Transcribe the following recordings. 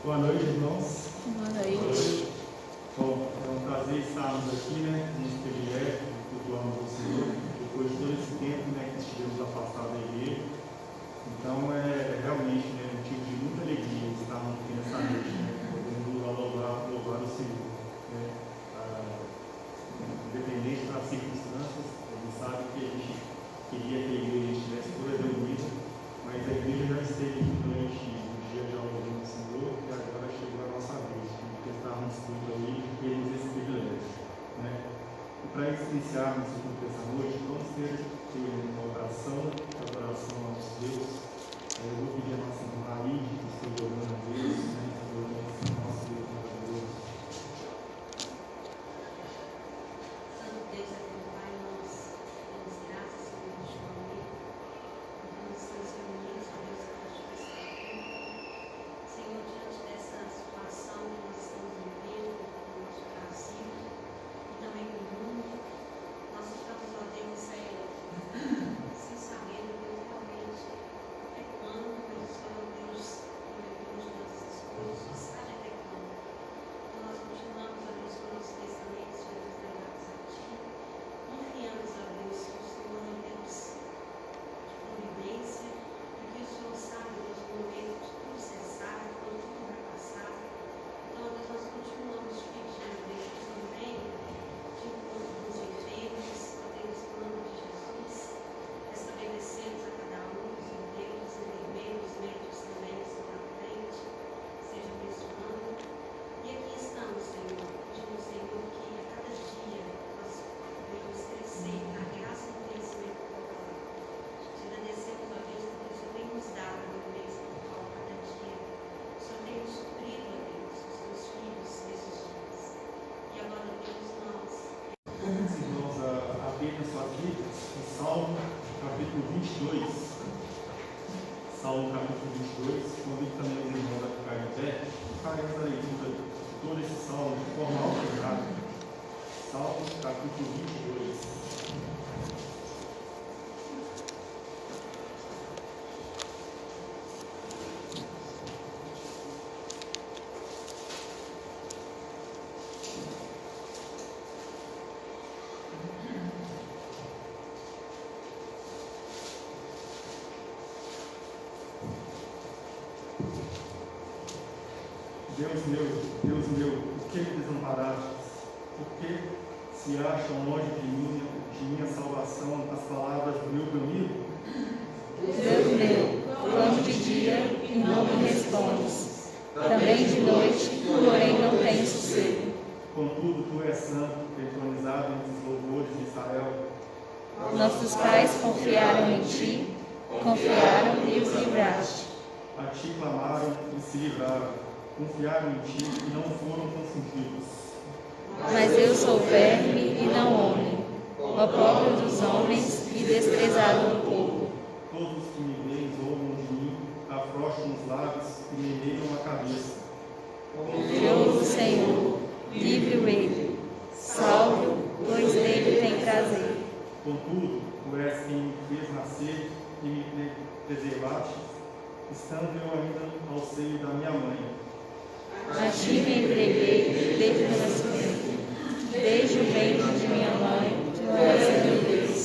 Boa noite, irmãos. Boa noite. Bom, é um prazer estarmos aqui, nesse privilégio do ano do Senhor, depois de todo esse tempo, que estivemos afastados da igreja. Então, é realmente um motivo de muita alegria estarmos aqui nessa noite, podendo louvar o Senhor. Independente das circunstâncias, a gente sabe que a gente queria que a igreja estivesse toda reunida, mas a igreja já esteve durante o dia já louvando o Senhor, e agora chegou a nossa vez de estarmos tudo aí e termos esse privilégio. E para iniciarmos o culto dessa noite, vamos ter uma oração, adoração aos Deus. Eu vou pedir a nossa irmã Aide, que esteja orando a Deus, orando ao nosso Deus maravilhoso. Santo Deus, eterno Pai, nós damos graças, Senhor, neste momento. Nós estamos reunidos, ó Deus, para te prestar culto. Senhor, diante dessa situação que nós estamos vivendo no nosso Brasil e também no mundo, nós estamos, ó Deus, sem saber, Deus, realmente até quando, Deus, Senhor, Deus, prometemos todas essas coisas, sabe até quando. Então nós continuamos, ó Deus, com nossos pensamentos, ó Deus, levados a Ti. Confiamos, ó Deus, que o Senhor é Deus de providência e que o Senhor sabe, Deus, no momento de tudo cessar, quando tudo vai passar. Então, ó Deus, nós continuamos te pedindo, Deus, que o Senhor venha de encontro dos enfermos, ó Deus, em nome de Jesus, estabelecemos a cada um dos enfermos, enfermeiros, médicos também que estão na frente, seja abençoando. E aqui estamos, Senhor, pedindo, Senhor, que a cada dia nós podemos crescer na graça e no conhecimento da tua palavra. Te agradecemos, ó Deus, porque o Senhor tem nos dado no mês espiritual cada dia. O Senhor tem nos suprido, ó Deus, os teus filhos nesses dias. E agora, Deus, nós Convido os irmãos a abrirem suas Bíblias em Salmo, capítulo 22. Salmo, capítulo 22. Convido também os irmãos a ficarem em pé e faremos a leitura de todo esse salmo de forma alternada. Salmo, capítulo 22. Deus meu, por que me desamparastes? Por que se acham longe de minha salvação as palavras do meu amigo? Deus meu, clamo de dia e não me respondes. Também de noite, porém não tenho sossego. Contudo, tu és santo, entronizado entre os louvores de Israel. Nossos pais confiaram em ti, confiaram e os livraste. A ti clamaram e se livraram. Confiaram em ti e não foram confundidos. Mas eu sou verme e não homem, opróbrio dos homens e desprezado do povo. Todos que me veem zombam de mim, afrouxam os lábios e meneiam a cabeça. Ouve o Senhor, livre-o ele, salve-o, pois nele tem prazer. Contudo, tu és quem me fez nascer e me preservaste, estando eu ainda ao seio da minha mãe. A ti me entreguei desde o nascimento, desde o ventre de minha mãe, tu és meu Deus.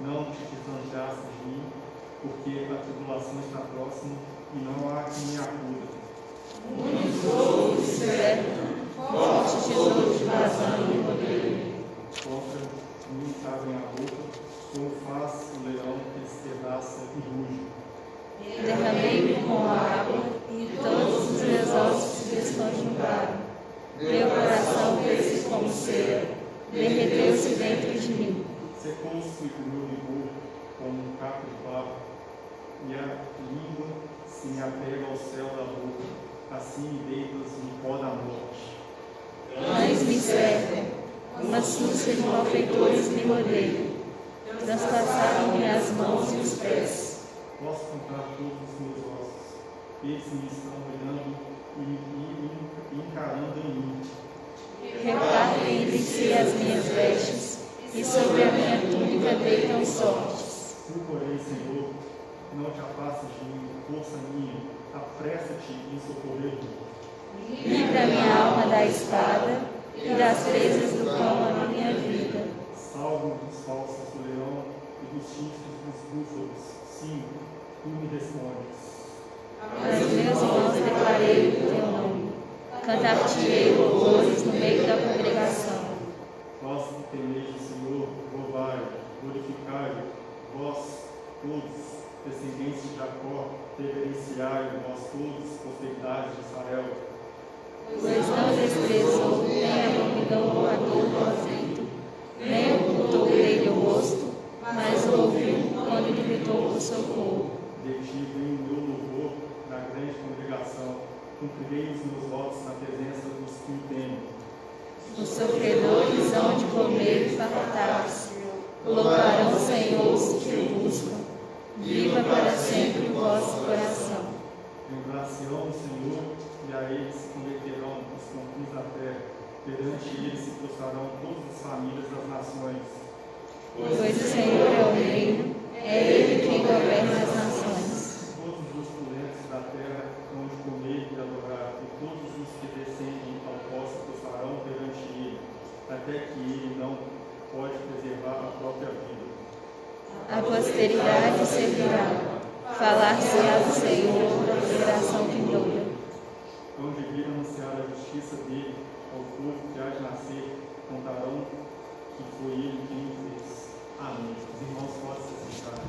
Não te distanciaste de mim, porque a tribulação está próxima e não há quem me acuda. Muito fogo e certo, forte tesouro de vazão e poder. Contra mim abrem a boca, como faz o leão que despedaça e ruge. Derramei-me com água e e todos os meus ossos se desconjuntaram. Meu coração fez-se como cera, derreteu-se dentro de mim. Secou-se o meu vigor como um caco de barro, e a língua se me apega ao céu da boca, assim me deitas no pó da morte. Cães me cercam, uma súcia de malfeitores me rodeia. Transpassaram-me as mãos e os pés. Posso contar todos os meus ossos, eles me estão olhando e encarando em mim. Repartem entre si as minhas vestes, e sobre a minha túnica deitam sortes. Tu, porém, Senhor, não te afastes de mim, força minha, apressa-te em socorrer-me. Livra minha alma da espada e das presas do cão a minha vida. Salva-me dos falsos do leão e dos chifres dos búfalos. Sim, tu me respondes. Mas meus irmãos declarei o teu nome. Cantar-te-ei louvores no meio da congregação. Vós que temeis o Senhor, louvai, glorificai, vós todos, descendentes de Jacó, reverenciai, vós todos, posteridade de Israel. Pois não desprezou nem abominou o ardor do azeite, nem ocultou dele o rosto, mas o ouviu quando lhe gritou por socorro. De ti vem o meu louvor na grande congregação, cumprirei os meus votos na presença dos que o temem. Os sofredores hão de comer e fartar-se. Louvarão o Senhor os que o buscam. Viva para sempre o vosso coração. Lembrar-se-ão do Senhor, e a ele se converterão os confins da terra. Perante ele se prostrarão todas as famílias das nações. Pois o Senhor é o reino, é Ele quem governa as nações. Todos os opulentos da terra hão de comer e adorar, e todos os que descendem ao pó se prostrarão perante ele, até que ele não pode preservar a própria vida. A posteridade servirá. Falar-se-á do Senhor da geração vindoura. Hão de vir anunciar a justiça dele ao povo que há de nascer, contarão que foi ele quem o fez. Amém. Os irmãos podem se sentar.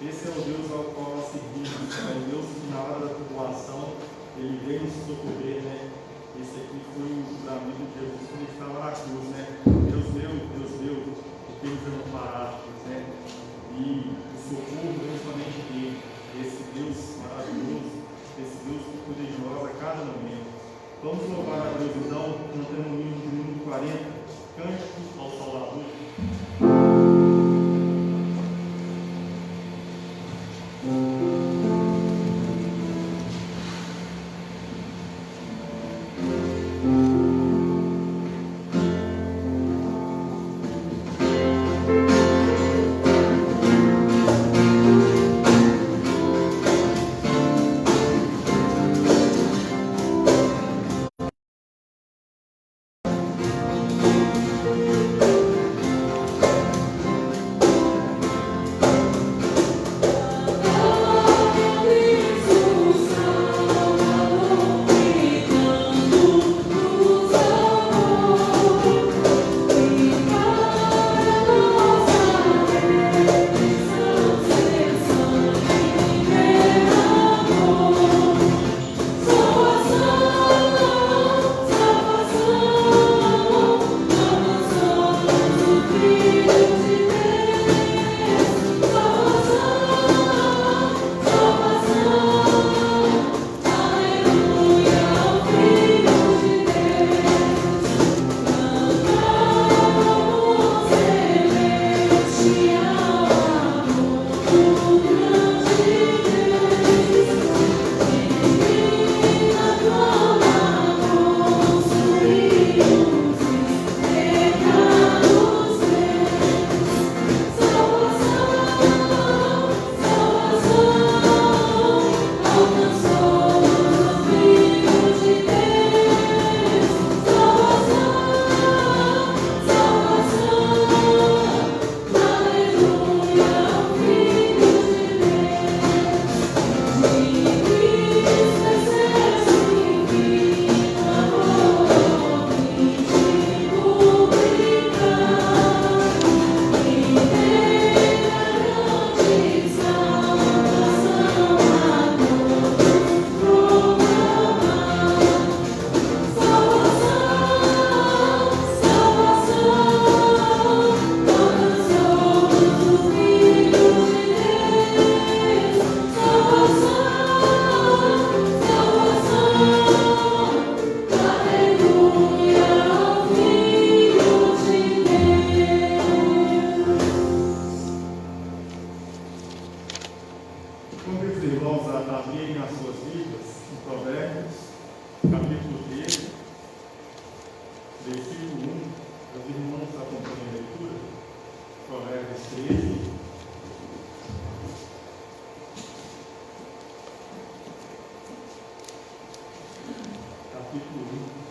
Esse é o Deus ao qual nós servimos. É o Deus que na hora da tribulação ele veio nos socorrer. Esse aqui foi o lamento de Jesus quando ele estava na cruz. Deus meu, por que nos amparaste? E o socorro principalmente dele, esse Deus maravilhoso, esse Deus que cuida de nós a cada momento. Vamos louvar a Deus então, cantando o hino de número 40, Cântico ao Salvador. abrirem as suas Bíblias em Provérbios, capítulo 13, versículo 1. Os irmãos acompanham a leitura. Provérbios 13. Capítulo 1.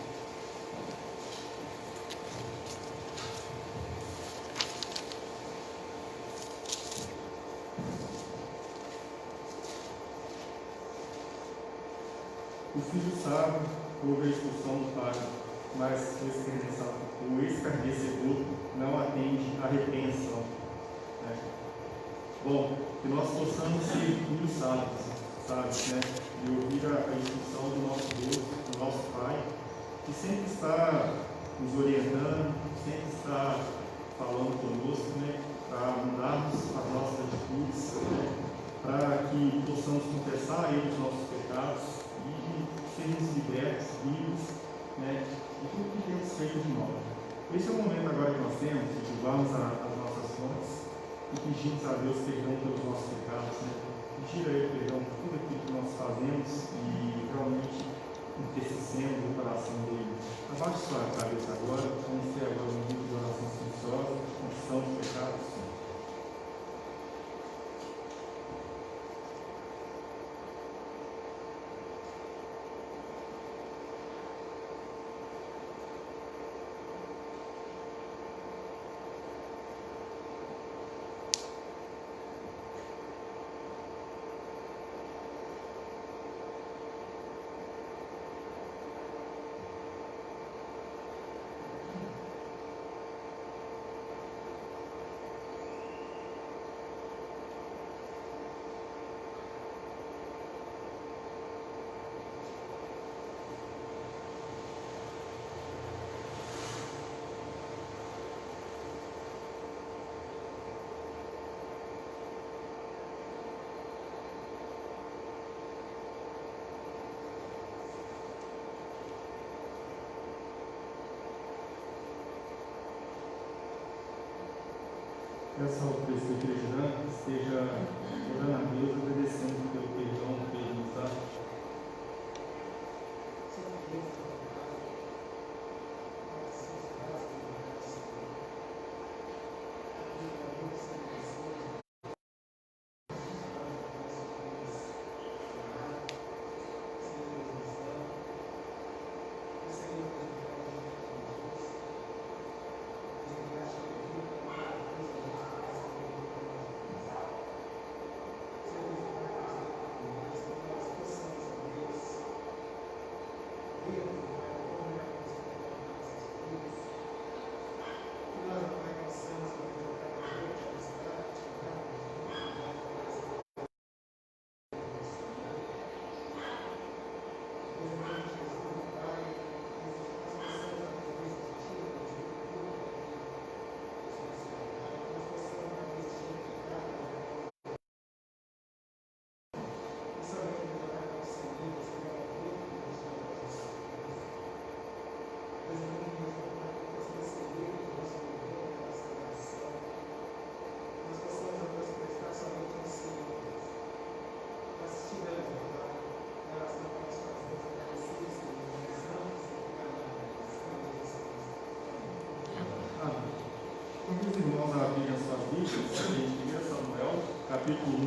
O filho sábio ouve a instrução do pai, mas o escarnecedor não atende à repreensão. Né? Bom, que nós possamos ser filhos sábios, né? E ouvir a instrução do nosso Deus, do nosso Pai, que sempre está nos orientando, sempre está falando conosco, né? Para mudarmos as nossas atitudes, né? Para que possamos confessar a Ele os nossos pecados e sermos libertos, vivos, né, de tudo que temos feito de mal. Esse é o momento agora que nós temos de julgarmos as nossas fontes e pedirmos a Deus perdão pelos nossos pecados, né? Pedir a Ele perdão por tudo aquilo que nós fazemos e realmente intercedendo no coração dele. Abaixe sua cabeça agora, vamos ter agora um momento de oração silenciosa, confissão de pecados. Peça ao presbiteriano que esteja orando a Deus, agradecendo pelo perdão que Ele nos dá. Os irmãos abrirem as suas Bíblias, em 1 Samuel, capítulo 1,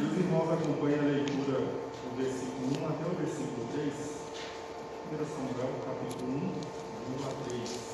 e os irmãos acompanham a leitura do versículo 1 até o versículo 3. 1 Samuel, capítulo 1, de 1 a 3.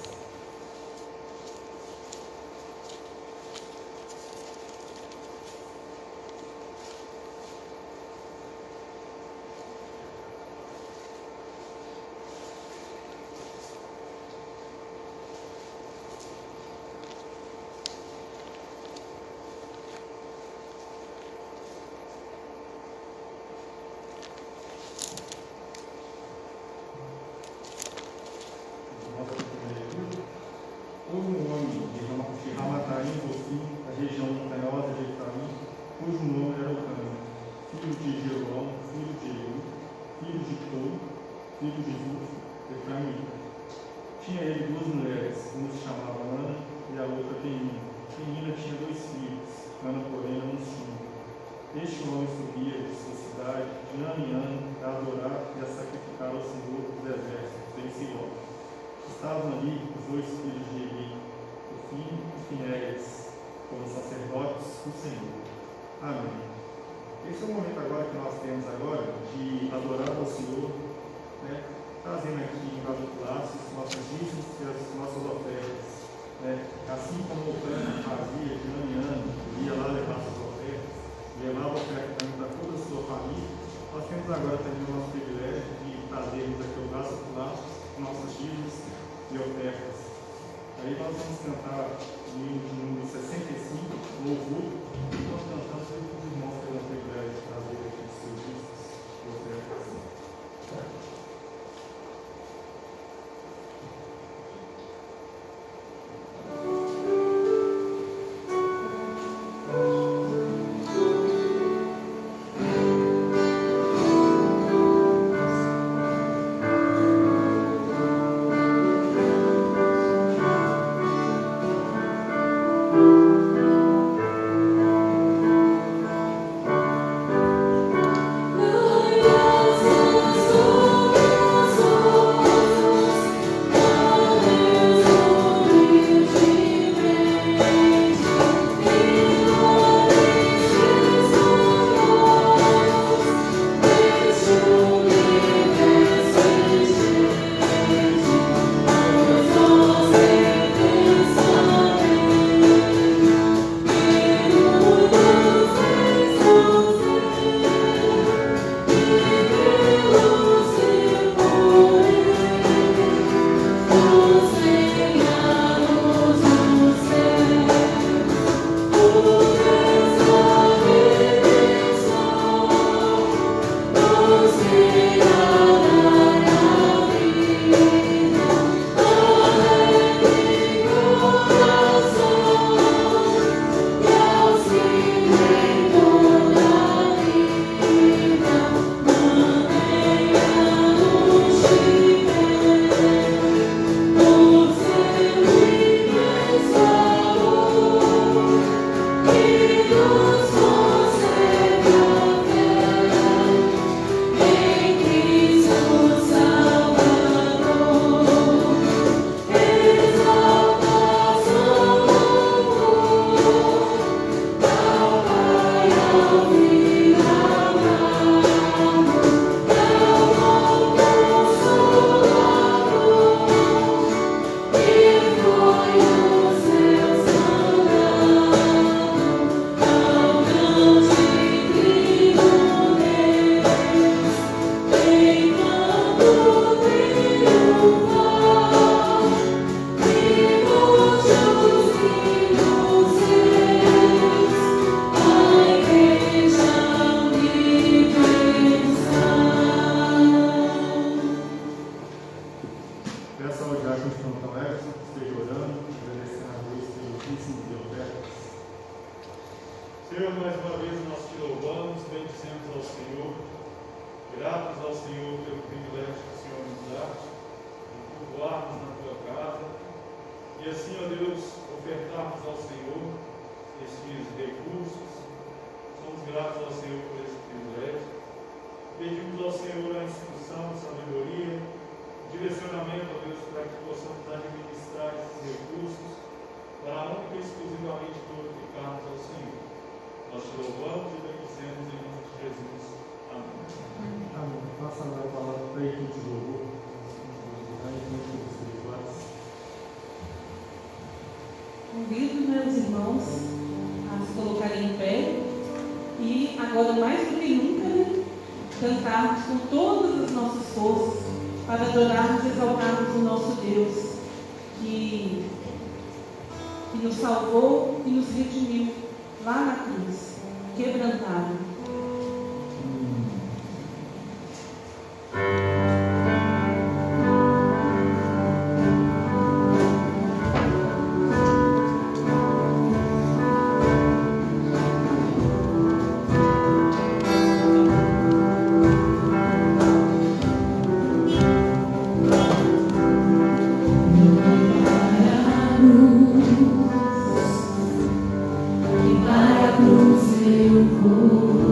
Houve um homem de Ramataim, da região montanhosa de Efraim, cujo nome era Eucana, filho de Jeroão, filho de Jeú, filho de Tou, filho de Zuf, Efraimita. Tinha ele duas mulheres, uma se chamava Ana e a outra Penina. Penina tinha 2 filhos, Ana, porém, não tinha. Este homem subia de sua cidade de ano em ano a adorar e a sacrificar ao Senhor dos Exércitos em Siló. Estavam ali os 2 filhos de Eli, Ofni e Finéias, como sacerdotes do Senhor. Amém. Esse é o momento agora que nós temos agora de adorar ao Senhor, né? Trazendo aqui em vasos os nossos dízimos e as nossas ofertas. Né? Assim como o Cândido fazia de ano em ano, ia lá levar suas ofertas, levava a oferta também para toda a sua família, nós temos agora também o nosso privilégio de trazermos aqui o vaso nossos dízimos e ofertas. Aí nós vamos cantar o número 65, louvor, e nós cantamos para os irmãos que terão o privilégio de trazer aqui os seus dízimos e ofertas. Senhor, mais uma vez nós te louvamos, bendizemos ao Senhor, gratos ao Senhor pelo privilégio que o Senhor nos dá de cultuarmos na tua casa e assim, ó Deus, ofertarmos ao Senhor estes recursos. Somos gratos ao Senhor por esse privilégio. Pedimos ao Senhor a instrução, sabedoria, direcionamento, ó Deus, para que possamos administrar esses recursos para a única e exclusivamente glorificarmos ao Senhor. Nós te louvamos e bendizemos em nome de Jesus. Amém. Amém. Faça a palavra para a equipe de louvor. Convido meus irmãos a se colocarem em pé e agora mais do que nunca cantarmos com todas as nossas forças para adorarmos e exaltarmos o nosso Deus que nos salvou e nos redimiu lá na cruz, quebrantado. Para a cruz eu vou.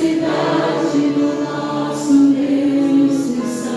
cidade do nosso Deus está.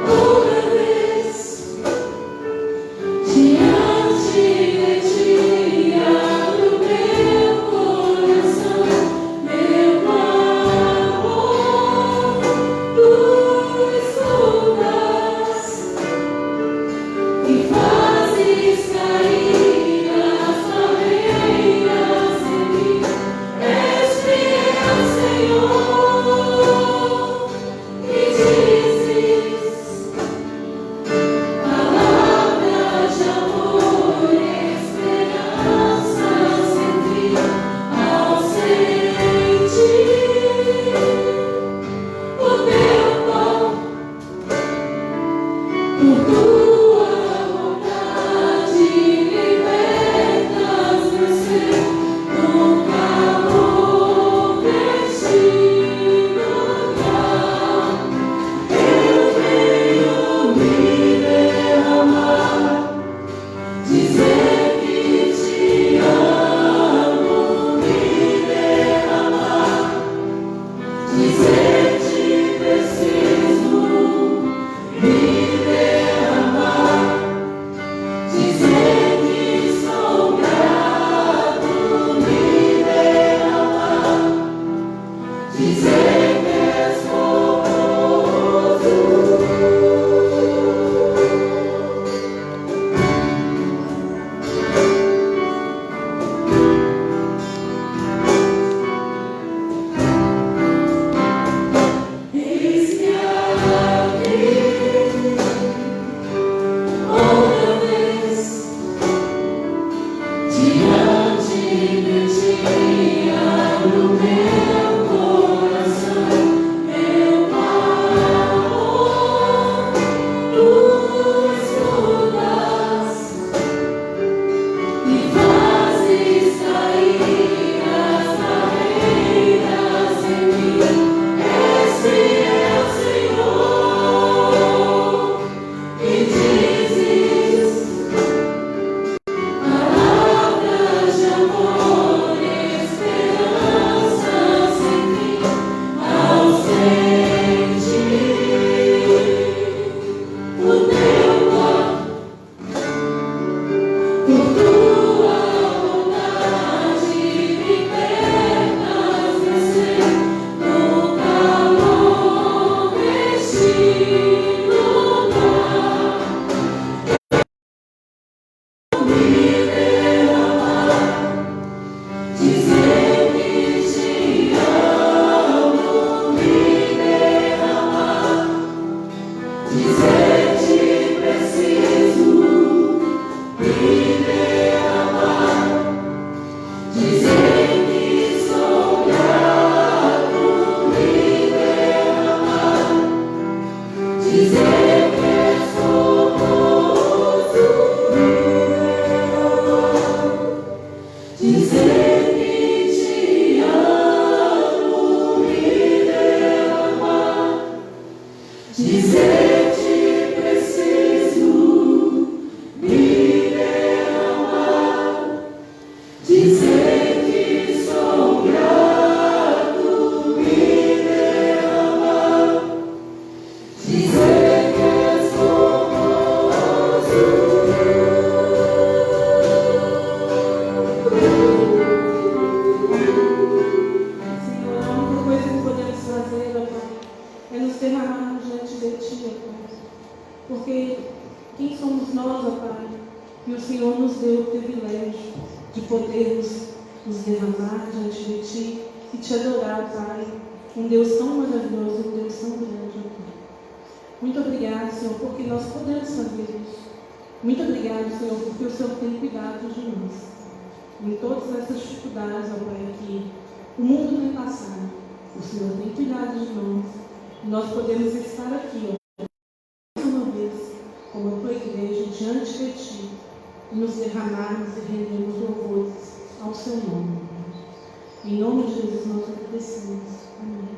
Oh, diante de Ti e Te adorar, Pai. Um Deus tão maravilhoso, um Deus tão grande, ó Pai. Muito obrigado, Senhor, porque nós podemos fazer isso. Muito obrigado, Senhor, porque o Senhor tem cuidado de nós. Em todas essas dificuldades, ó Pai, que o mundo tem passado, o Senhor tem cuidado de nós. E nós podemos estar aqui, ó, mais uma vez, como a Tua igreja, diante de Ti, e nos derramarmos e rendermos louvores ao Seu nome. Em nome de Jesus nós agradecemos. Amém.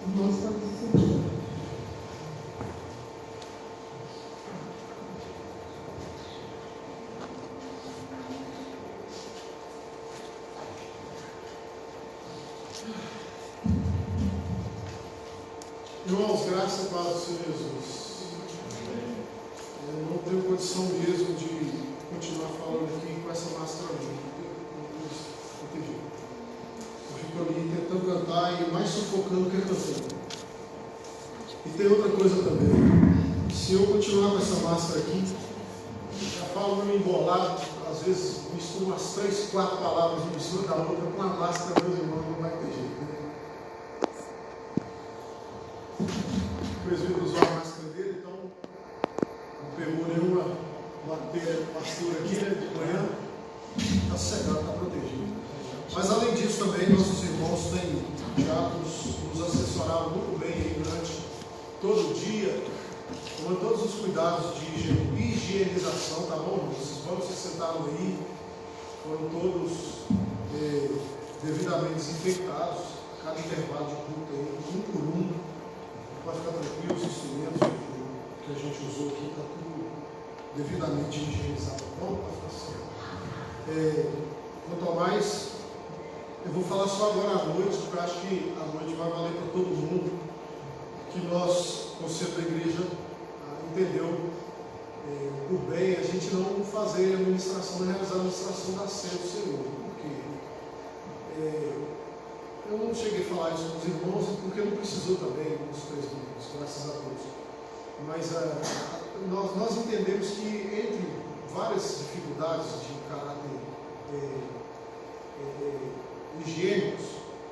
Irmãos, podem se sentir. Irmãos, graças a Paz do Senhor Jesus. Eu não tenho condição mesmo de continuar falando aqui com essa máscara ali. Eu fico ali tentando cantar e mais sufocando que cantando. E tem outra coisa também. Se eu continuar com essa máscara aqui, já falo meio embolado, às vezes misturo umas 3, 4 palavras, uma mistura da outra, com a máscara, meus irmãos, não vai ter jeito. O presbítero usou a máscara dele, então não pegou nenhuma pastura aqui, né, de manhã, está sossegado, está protegido. Mas além disso também, nossos irmãos têm já nos assessorado muito bem aí durante todo o dia, tomando todos os cuidados de higienização, tá bom? Esses bancos que sentaram aí foram todos devidamente desinfectados, cada intervalo de culto aí, um por um. Pode ficar tranquilo, os instrumentos que a gente usou aqui está tudo devidamente higienizado. Bom, pode ficar certo. Quanto a mais, eu vou falar só agora à noite, porque eu acho que a noite vai valer para todo mundo, que nós, conselho da igreja, entendeu por bem a gente não fazer a administração, não realizar a administração da ceia do Senhor. Porque eu não cheguei a falar isso com os irmãos, porque não precisou também, os presbíteros, graças a Deus. Mas nós entendemos que entre várias dificuldades de caráter higiênicos,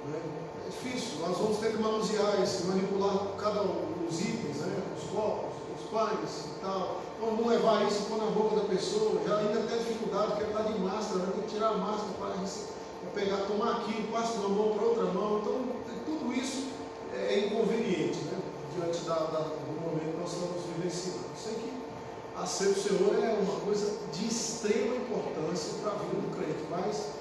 né, é difícil. Nós vamos ter que manusear isso, manipular os itens, né, os copos, os pães e tal. Então, vamos levar isso, pôr na boca da pessoa. Já ainda tem dificuldade, porque ele está de máscara, né, tem que tirar a máscara para pegar, tomar aqui, passa de uma mão para outra mão. Então, tudo isso é inconveniente, né, diante do momento que nós estamos vivenciando. Eu sei que a ceia do Senhor é uma coisa de extrema importância para a vida do crente, mas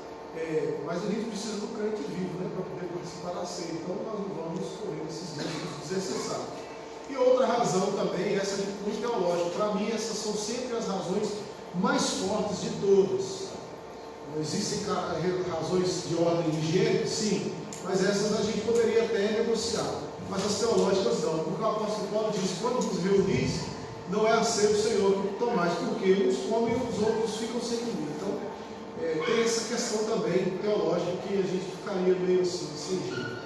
a gente precisa do crente vivo, né, para poder participar da ceia. Então, nós não vamos correr esses riscos desnecessários. E outra razão também, essa de cunho teológico. Para mim, essas são sempre as razões mais fortes de todas. Existem razões de ordem higiênica? Sim, mas essas a gente poderia até negociar. Mas as teológicas não, porque o apóstolo Paulo diz: quando vos reunis, não é a ceia do Senhor que tomais, porque uns comem e os outros ficam sem comer. Então, tem essa questão também teológica que a gente ficaria meio assim, sem jeito.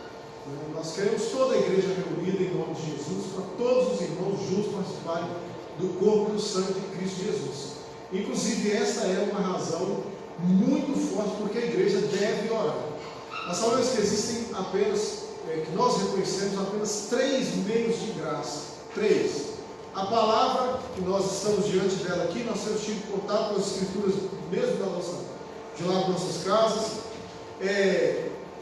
Nós queremos toda a igreja reunida em nome de Jesus, para todos os irmãos juntos participarem do corpo e do sangue de Cristo Jesus. Inclusive, essa é uma razão muito forte porque a igreja deve orar. Nós sabemos que existem apenas, que nós reconhecemos apenas 3 meios de graça. 3. A palavra, que nós estamos diante dela aqui, nós temos tido contato com as escrituras mesmo de lá das nossas casas,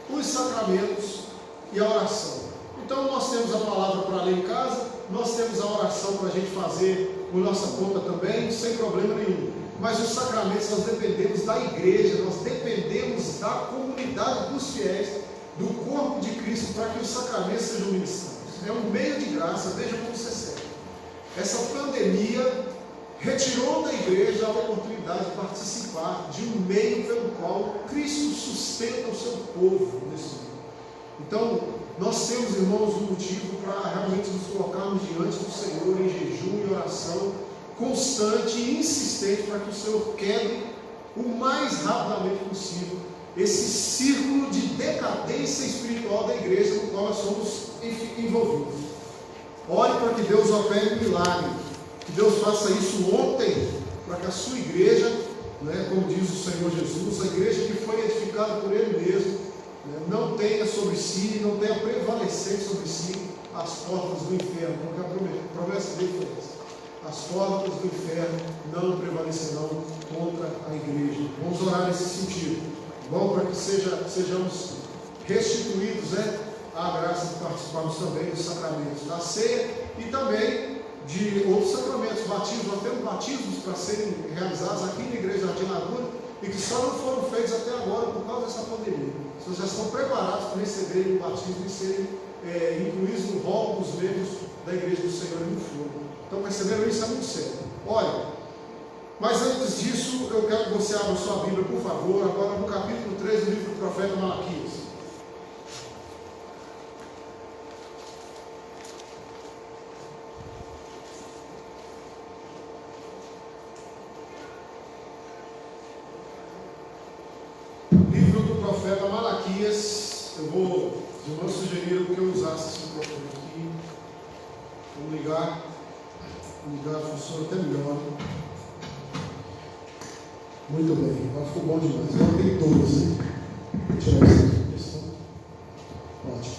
os sacramentos e a oração. Então nós temos a palavra para ler em casa, nós temos a oração para a gente fazer por nossa conta também, sem problema nenhum. Mas os sacramentos nós dependemos da igreja, nós dependemos da comunidade dos fiéis, do corpo de Cristo, para que os sacramentos sejam ministrados. É um meio de graça, veja como você serve. Essa pandemia retirou da igreja a oportunidade de participar de um meio pelo qual Cristo sustenta o seu povo nesse mundo. Então, nós temos, irmãos, um motivo para realmente nos colocarmos diante do Senhor em jejum e oração constante e insistente, para que o Senhor quebre o mais rapidamente possível esse círculo de decadência espiritual da igreja no qual nós somos envolvidos. Ore para que Deus opere um milagre, que Deus faça isso ontem, para que a sua igreja né, como diz o Senhor Jesus, a igreja que foi edificada por Ele mesmo, né, não tenha sobre si, não tenha prevalecer sobre si as portas do inferno, porque a promessa dele foi essa. As portas do inferno não prevalecerão contra a igreja. Vamos orar nesse sentido, bom, para que sejamos restituídos, né, à graça de participarmos também dos sacramentos da ceia e também de outros sacramentos, batismos. Nós temos batismos para serem realizados aqui na Igreja Jardim Laguna e que só não foram feitos até agora por causa dessa pandemia. Vocês já estão preparados para receberem o batismo e serem incluídos no rol dos membros da Igreja do Senhor e no fogo. Então, perceberam isso? É muito sério. Olha, mas antes disso, eu quero que você abra sua Bíblia, por favor, agora no capítulo 3 do livro do profeta Malaquias. Livro do profeta Malaquias. Eu vou, os irmãos sugeriram que eu usasse esse microfone aqui. Vamos ligar. Funciona até melhor. Muito bem, agora ficou bom demais. Agora tem todos, hein? Vou tirar essa questão. Ótimo.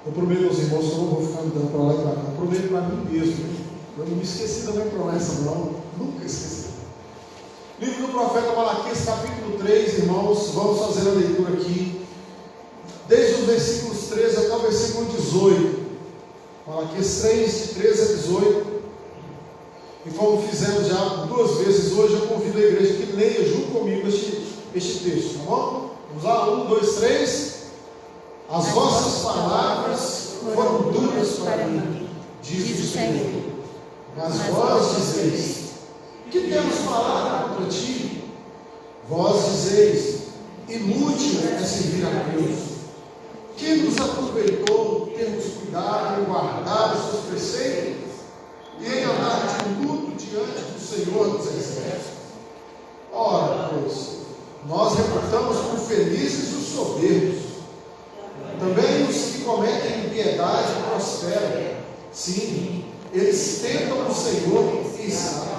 Eu prometo aos irmãos que eu não vou ficar andando para lá e para cá. Eu prometo para mim mesmo. Eu não me esqueci da minha promessa, não. Nunca esqueci. Livro do profeta Malaquias, capítulo 3, irmãos. Vamos fazer a leitura aqui. Desde os versículos 13 até o versículo 18. Malaquias 3, de 13 a 18. E como fizemos já 2 vezes hoje, eu convido a igreja que leia junto comigo este texto, tá bom? Vamos lá, 1, 2, 3. As vossas palavras foram duras para mim, diz o Senhor. Mas vós dizeis: que temos falado contra ti? Vós dizeis: inútil é servir a Deus. Que nos aproveitou termos cuidado em guardar os seus preceitos e em andar de luto diante do Senhor dos Exércitos? Ora, pois, nós reputamos por felizes os soberbos. Também os que cometem impiedade prosperam. Sim, eles tentam o Senhor e sabem.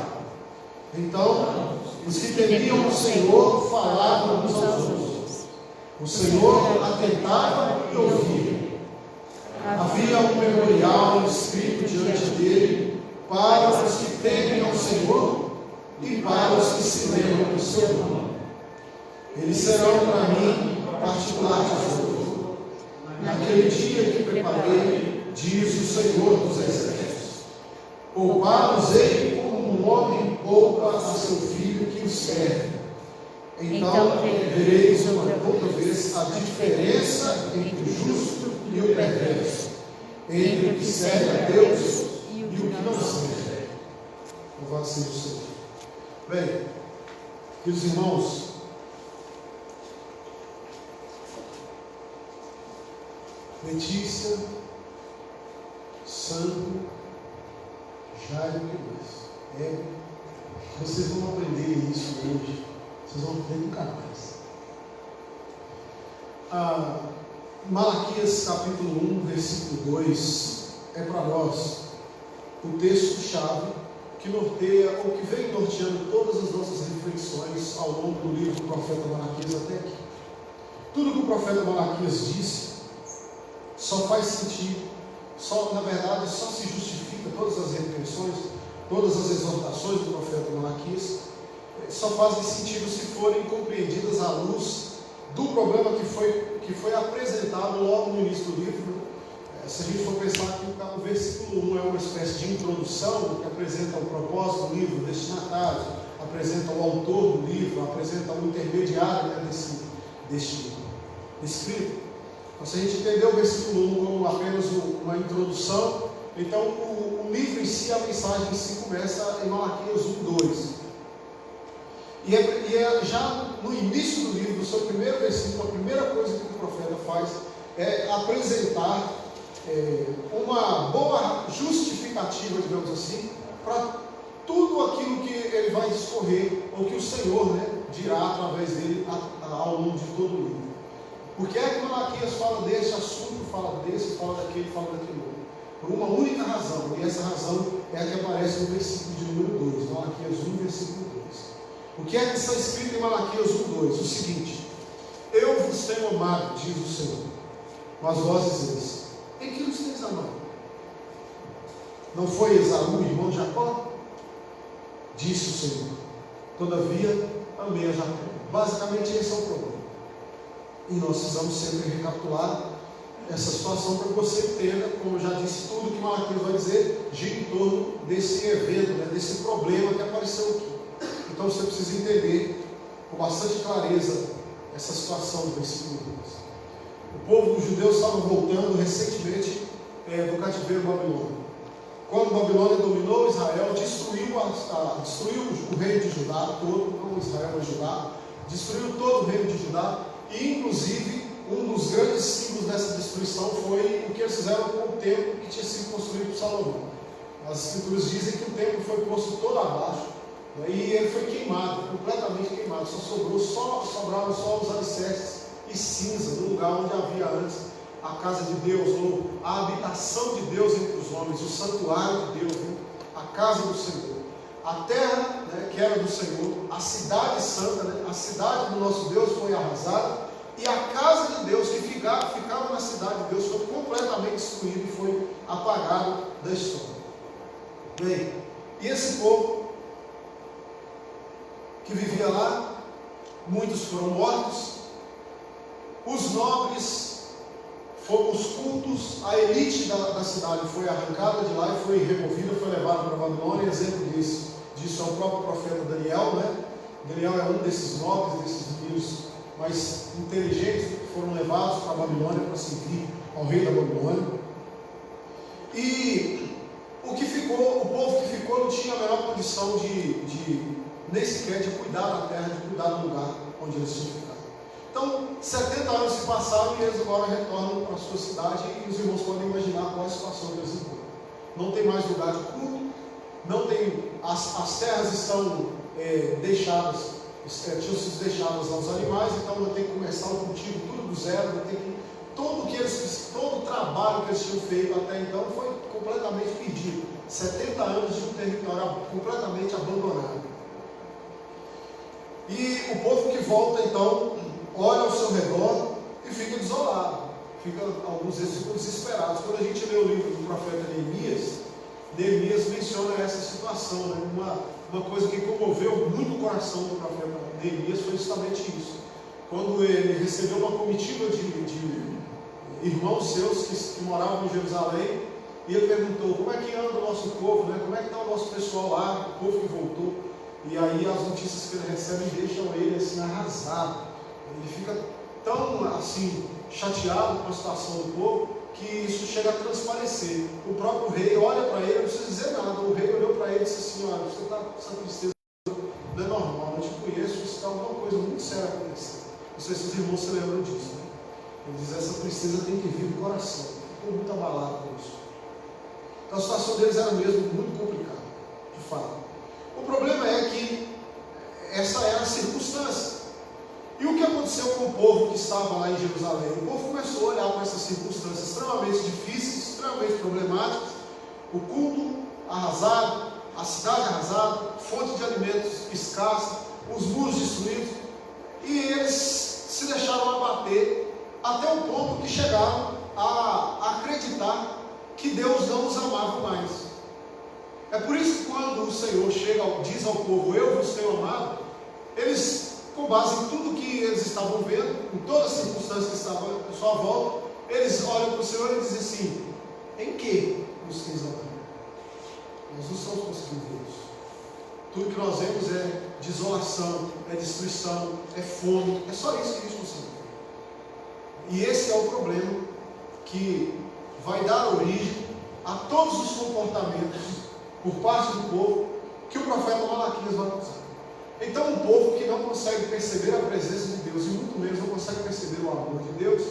Então, os que temiam o Senhor falavam uns aos outros. O Senhor atentava e ouvia. Havia um memorial escrito diante dele para os que temem ao Senhor e para os que se lembram do seu nome. Eles serão para mim particular tesouro, naquele dia que preparei, diz o Senhor dos Exércitos. Poupá-los-ei como um homem poupa a seu filho que o serve. Então vereis outra vez a diferença entre o justo e o perverso, entre o que serve a Deus e o que não serve. Louvado seja o Senhor. Bem, queridos irmãos, Letícia, Sandro, Jairo, que mais? Vocês vão aprender isso hoje. Vocês vão aprender nunca mais. Malaquias capítulo 1, versículo 2 é para nós o texto-chave que norteia ou que vem norteando todas as nossas reflexões ao longo do livro do profeta Malaquias até aqui. Tudo que o profeta Malaquias disse só faz sentido, na verdade, só se justifica, todas as reflexões, todas as exortações do profeta Malaquias só fazem sentido se forem compreendidas à luz do problema que foi apresentado logo no início do livro. Se a gente for pensar que o versículo 1 é uma espécie de introdução que apresenta o propósito do livro, o destinatário, apresenta o autor do livro, apresenta o intermediário, né, deste escrito. Então, se a gente entender o versículo 1 como apenas uma introdução, então o livro em si, a mensagem em si começa em Malaquias 1:2. E já no início do livro, no seu primeiro versículo, a primeira coisa que o profeta faz é apresentar uma boa justificativa, digamos assim, para tudo aquilo que ele vai discorrer, ou que o Senhor, né, dirá através dele ao longo de todo o livro. Por que é que Malaquias fala desse assunto, fala desse, fala daquele, fala daquele outro? Por uma única razão, e essa razão é a que aparece no versículo de número 2, Malaquias 1, versículo 2. O que é que está escrito em Malaquias 1:2? O seguinte: eu vos tenho amado, diz o Senhor, mas vós dizeis: em que nos tens amado? Não foi Esaú, irmão de Jacó? Disse o Senhor: todavia amei a Jacó. Basicamente esse é o problema. E nós precisamos sempre recapitular essa situação para que você entenda, como eu já disse, tudo que Malaquias vai dizer gira em torno desse evento, né, desse problema que apareceu aqui. Então você precisa entender com bastante clareza essa situação do versículo 2. O povo judeu estava voltando recentemente do cativeiro babilônico. Quando Babilônia dominou Israel, destruiu o reino de Judá todo, não Israel, mas Judá, destruiu todo o reino de Judá, e inclusive um dos grandes símbolos dessa destruição foi o que eles fizeram com o templo que tinha sido construído por Salomão. As escrituras dizem que o templo foi posto todo abaixo, né, e ele foi queimado, completamente queimado, sobraram só os alicerces e cinza do lugar onde havia antes a casa de Deus, ou a habitação de Deus entre os homens, o santuário de Deus, né? A casa do Senhor, a terra, né, que era do Senhor, a cidade santa, né, a cidade do nosso Deus foi arrasada, e a casa de Deus que ficava na cidade de Deus foi completamente destruída e foi apagada da história. Bem, e esse povo que vivia lá, muitos foram mortos, os nobres, os cultos, a elite da cidade foi arrancada de lá e foi removida, foi levada para a Babilônia. Exemplo disso é o próprio profeta Daniel, né? Daniel é um desses nobres, desses meninos mais inteligentes que foram levados para a Babilônia para servir ao rei da Babilônia. E o povo que ficou não tinha a menor condição nem sequer de cuidar da terra, de cuidar do lugar onde eles tinham ficado. Então, 70 anos se passaram e eles agora retornam para a sua cidade, e os irmãos podem imaginar qual é a situação que eles encontram. Não tem mais lugar de culto, não tem, as terras estão deixadas, tinham sido deixadas aos animais, então vai ter que começar o cultivo tudo do zero, vai ter que, todo o trabalho que eles tinham feito até então foi completamente perdido. 70 anos de um território completamente abandonado. E o povo que volta então olha ao seu redor e fica desolado, alguns deles ficam desesperados. Quando a gente lê o livro do profeta Neemias menciona essa situação, né? Uma coisa que comoveu muito o coração do profeta Neemias foi justamente isso. Quando ele recebeu uma comitiva de irmãos seus que moravam em Jerusalém, e ele perguntou: como é que anda o nosso povo, né? Como é que está o nosso pessoal lá, o povo que voltou? E aí as notícias que ele recebe deixam ele assim arrasado. Ele fica tão assim chateado com a situação do povo que isso chega a transparecer. O próprio rei olha para ele, não precisa dizer nada. O rei olhou para ele e disse assim: olha, você está com essa tristeza, não é normal, eu te conheço, isso está alguma coisa muito séria acontecendo. Não sei se os irmãos se lembram disso, né? Ele diz: essa tristeza tem que vir do coração. Ficou muito abalado com isso. Então a situação deles era mesmo muito complicada, de fato. O problema é que essa era a circunstância. E o que aconteceu com o povo que estava lá em Jerusalém? O povo começou a olhar para essas circunstâncias extremamente difíceis, extremamente problemáticas, o culto arrasado, a cidade arrasada, fonte de alimentos escassa, os muros destruídos, e eles se deixaram abater até o ponto que chegaram a acreditar que Deus não os amava mais. É por isso que quando o Senhor diz ao povo: eu vos tenho amado, eles, com base em tudo que eles estavam vendo, em todas as circunstâncias que estavam à sua volta, eles olham para o Senhor e dizem assim: em que nos tens amado? Nós não estamos conseguindo ver isso. Tudo que nós vemos é desolação, é destruição, é fome, é só isso que a gente consegue ver. E esse é o problema que vai dar origem a todos os comportamentos por parte do povo que o profeta Malaquias vai usar. Então, um povo que não consegue perceber a presença de Deus, e muito menos não consegue perceber o amor de Deus,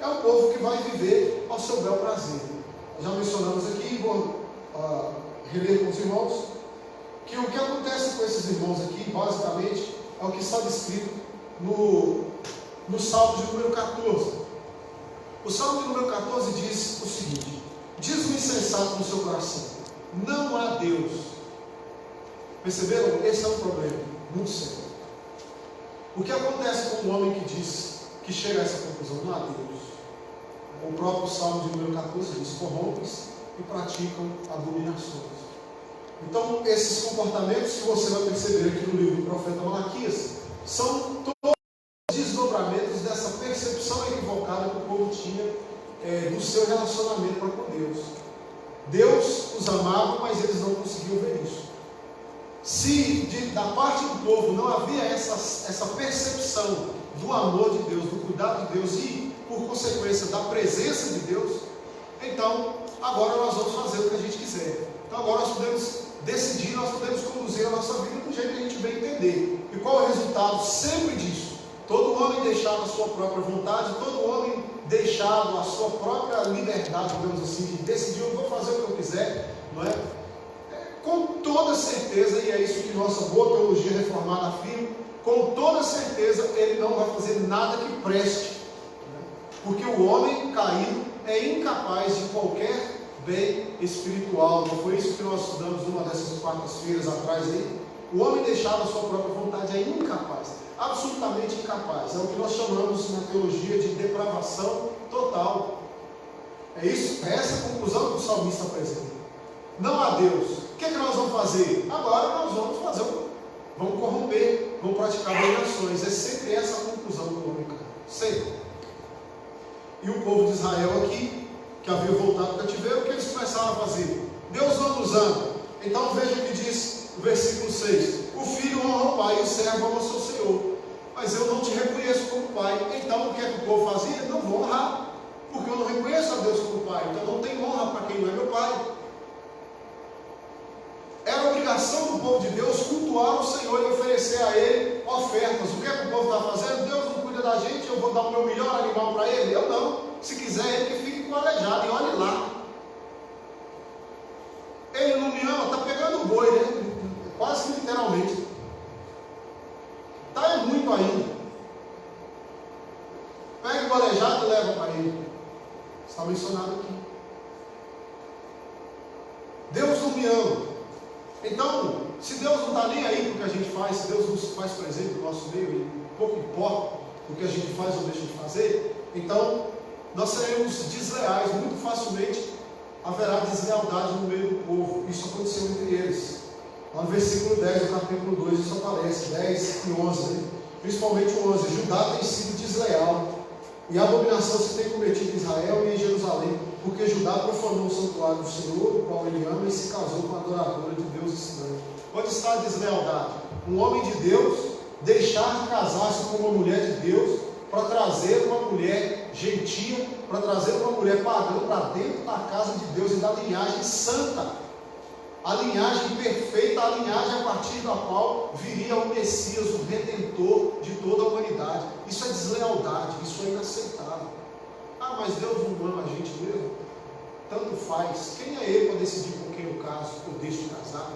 é um povo que vai viver ao seu bel prazer. Já mencionamos aqui, vou reler com os irmãos, que o que acontece com esses irmãos aqui, basicamente, é o que está descrito no Salmo de número 14. O Salmo de número 14 diz o seguinte: diz o insensato no seu coração: não há Deus. Perceberam? Esse é um problema muito sério. O que acontece com um homem que diz, que chega a essa conclusão? Não há Deus. O próprio Salmo de número 14 diz: corrompem-se e praticam abominações. Então, esses comportamentos que você vai perceber aqui no livro do profeta Malaquias são todos desdobramentos dessa percepção equivocada que o povo tinha do seu relacionamento para com Deus. Deus os amava, mas eles não conseguiam ver isso. Se da parte do povo não havia essa percepção do amor de Deus, do cuidado de Deus e, por consequência, da presença de Deus, então agora nós vamos fazer o que a gente quiser. Então agora nós podemos decidir, nós podemos conduzir a nossa vida do jeito que a gente bem entender. E qual é o resultado sempre disso? Todo homem deixado a sua própria vontade, todo homem deixado a sua própria liberdade, digamos assim, de decidir: eu vou fazer o que eu quiser, não é? Com toda certeza, e é isso que nossa boa teologia reformada afirma, com toda certeza ele não vai fazer nada que preste, porque o homem caído é incapaz de qualquer bem espiritual. Não foi isso que nós estudamos numa dessas quartas-feiras atrás aí? O homem deixado a sua própria vontade é incapaz, absolutamente incapaz. É o que nós chamamos na teologia de depravação total. É isso, é essa a conclusão que o salmista apresenta. Não há Deus. O que é que nós vamos fazer? Agora nós vamos vamos corromper, vamos praticar abominações. É sempre essa a conclusão do homem, sempre. E o povo de Israel aqui, que havia voltado do cativeiro, o que eles começaram a fazer? Deus não nos ama. Então veja o que diz o versículo 6: o filho honra o pai e o servo ama o seu senhor. Mas eu não te reconheço como pai. Então o que é que o povo fazia? Não vou honrar, porque eu não reconheço a Deus como pai. Então não tem honra para quem não é meu pai. Era obrigação do povo de Deus cultuar o Senhor e oferecer a Ele ofertas. O que é que o povo está fazendo? Deus não cuida da gente, eu vou dar o meu melhor animal para Ele? Eu não. Se quiser, Ele que fique com o aleijado, e olhe lá. Ele não me ama, está pegando o boi, né? Quase que literalmente. Está muito ainda. Pega o aleijado e leva para Ele. Está mencionado aqui. Deus não me ama. Então, se Deus não está nem aí para o que a gente faz, se Deus nos faz presente no nosso meio, e pouco importa o que a gente faz ou deixa de fazer, então nós seremos desleais. Muito facilmente haverá deslealdade no meio do povo. Isso aconteceu entre eles. Lá no versículo 10 do capítulo 2 isso aparece, 10 e 11, né? Principalmente o 11. Judá tem sido desleal, e a abominação se tem cometido em Israel e em Jerusalém, porque Judá profanou o santuário do Senhor, o qual ele ama, e se casou com a adoradora de Deus estranho. Onde está a deslealdade? Um homem de Deus deixar de casar-se com uma mulher de Deus para trazer uma mulher gentia, para trazer uma mulher pagã para dentro da casa de Deus e da linhagem santa, a linhagem perfeita, a linhagem a partir da qual viria o Messias, o Redentor de toda a humanidade. Isso é deslealdade, isso é inaceitável. Ah, mas Deus não ama a gente mesmo? Tanto faz. Quem é Ele para decidir com quem eu caso ou deixo de casar?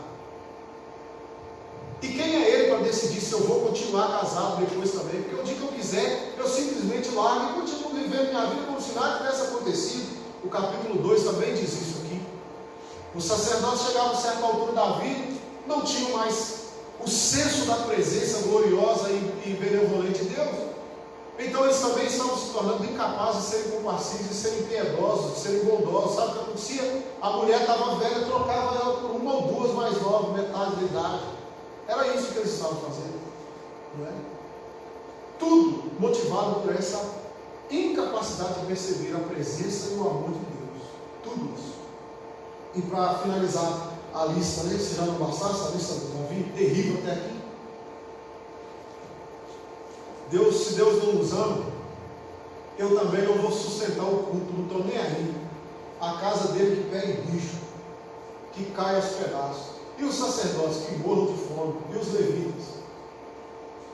E quem é Ele para decidir se eu vou continuar casado depois também? Porque o dia que eu quiser, eu simplesmente largo e continuo vivendo minha vida como se nada tivesse acontecido. O capítulo 2 também diz isso aqui. Os sacerdotes chegavam a certa altura da vida, não tinham mais o senso da presença gloriosa e benevolente de Deus. Então eles também estavam se tornando incapazes de serem compassivos, de serem piedosos, de serem bondosos. Sabe o que acontecia? A mulher estava velha, trocava ela por uma ou duas mais novas, metade da idade. Era isso que eles estavam fazendo, não é? Tudo motivado por essa incapacidade de perceber a presença e o amor de Deus. Tudo isso. E para finalizar a lista, né? Se já não bastasse a lista do Davi, terrível até aqui. Se Deus não nos ama, eu também não vou sustentar o culto, não estou nem aí. A casa dele que pega bicho, que cai aos pedaços. E os sacerdotes que morram de fome, e os levitas,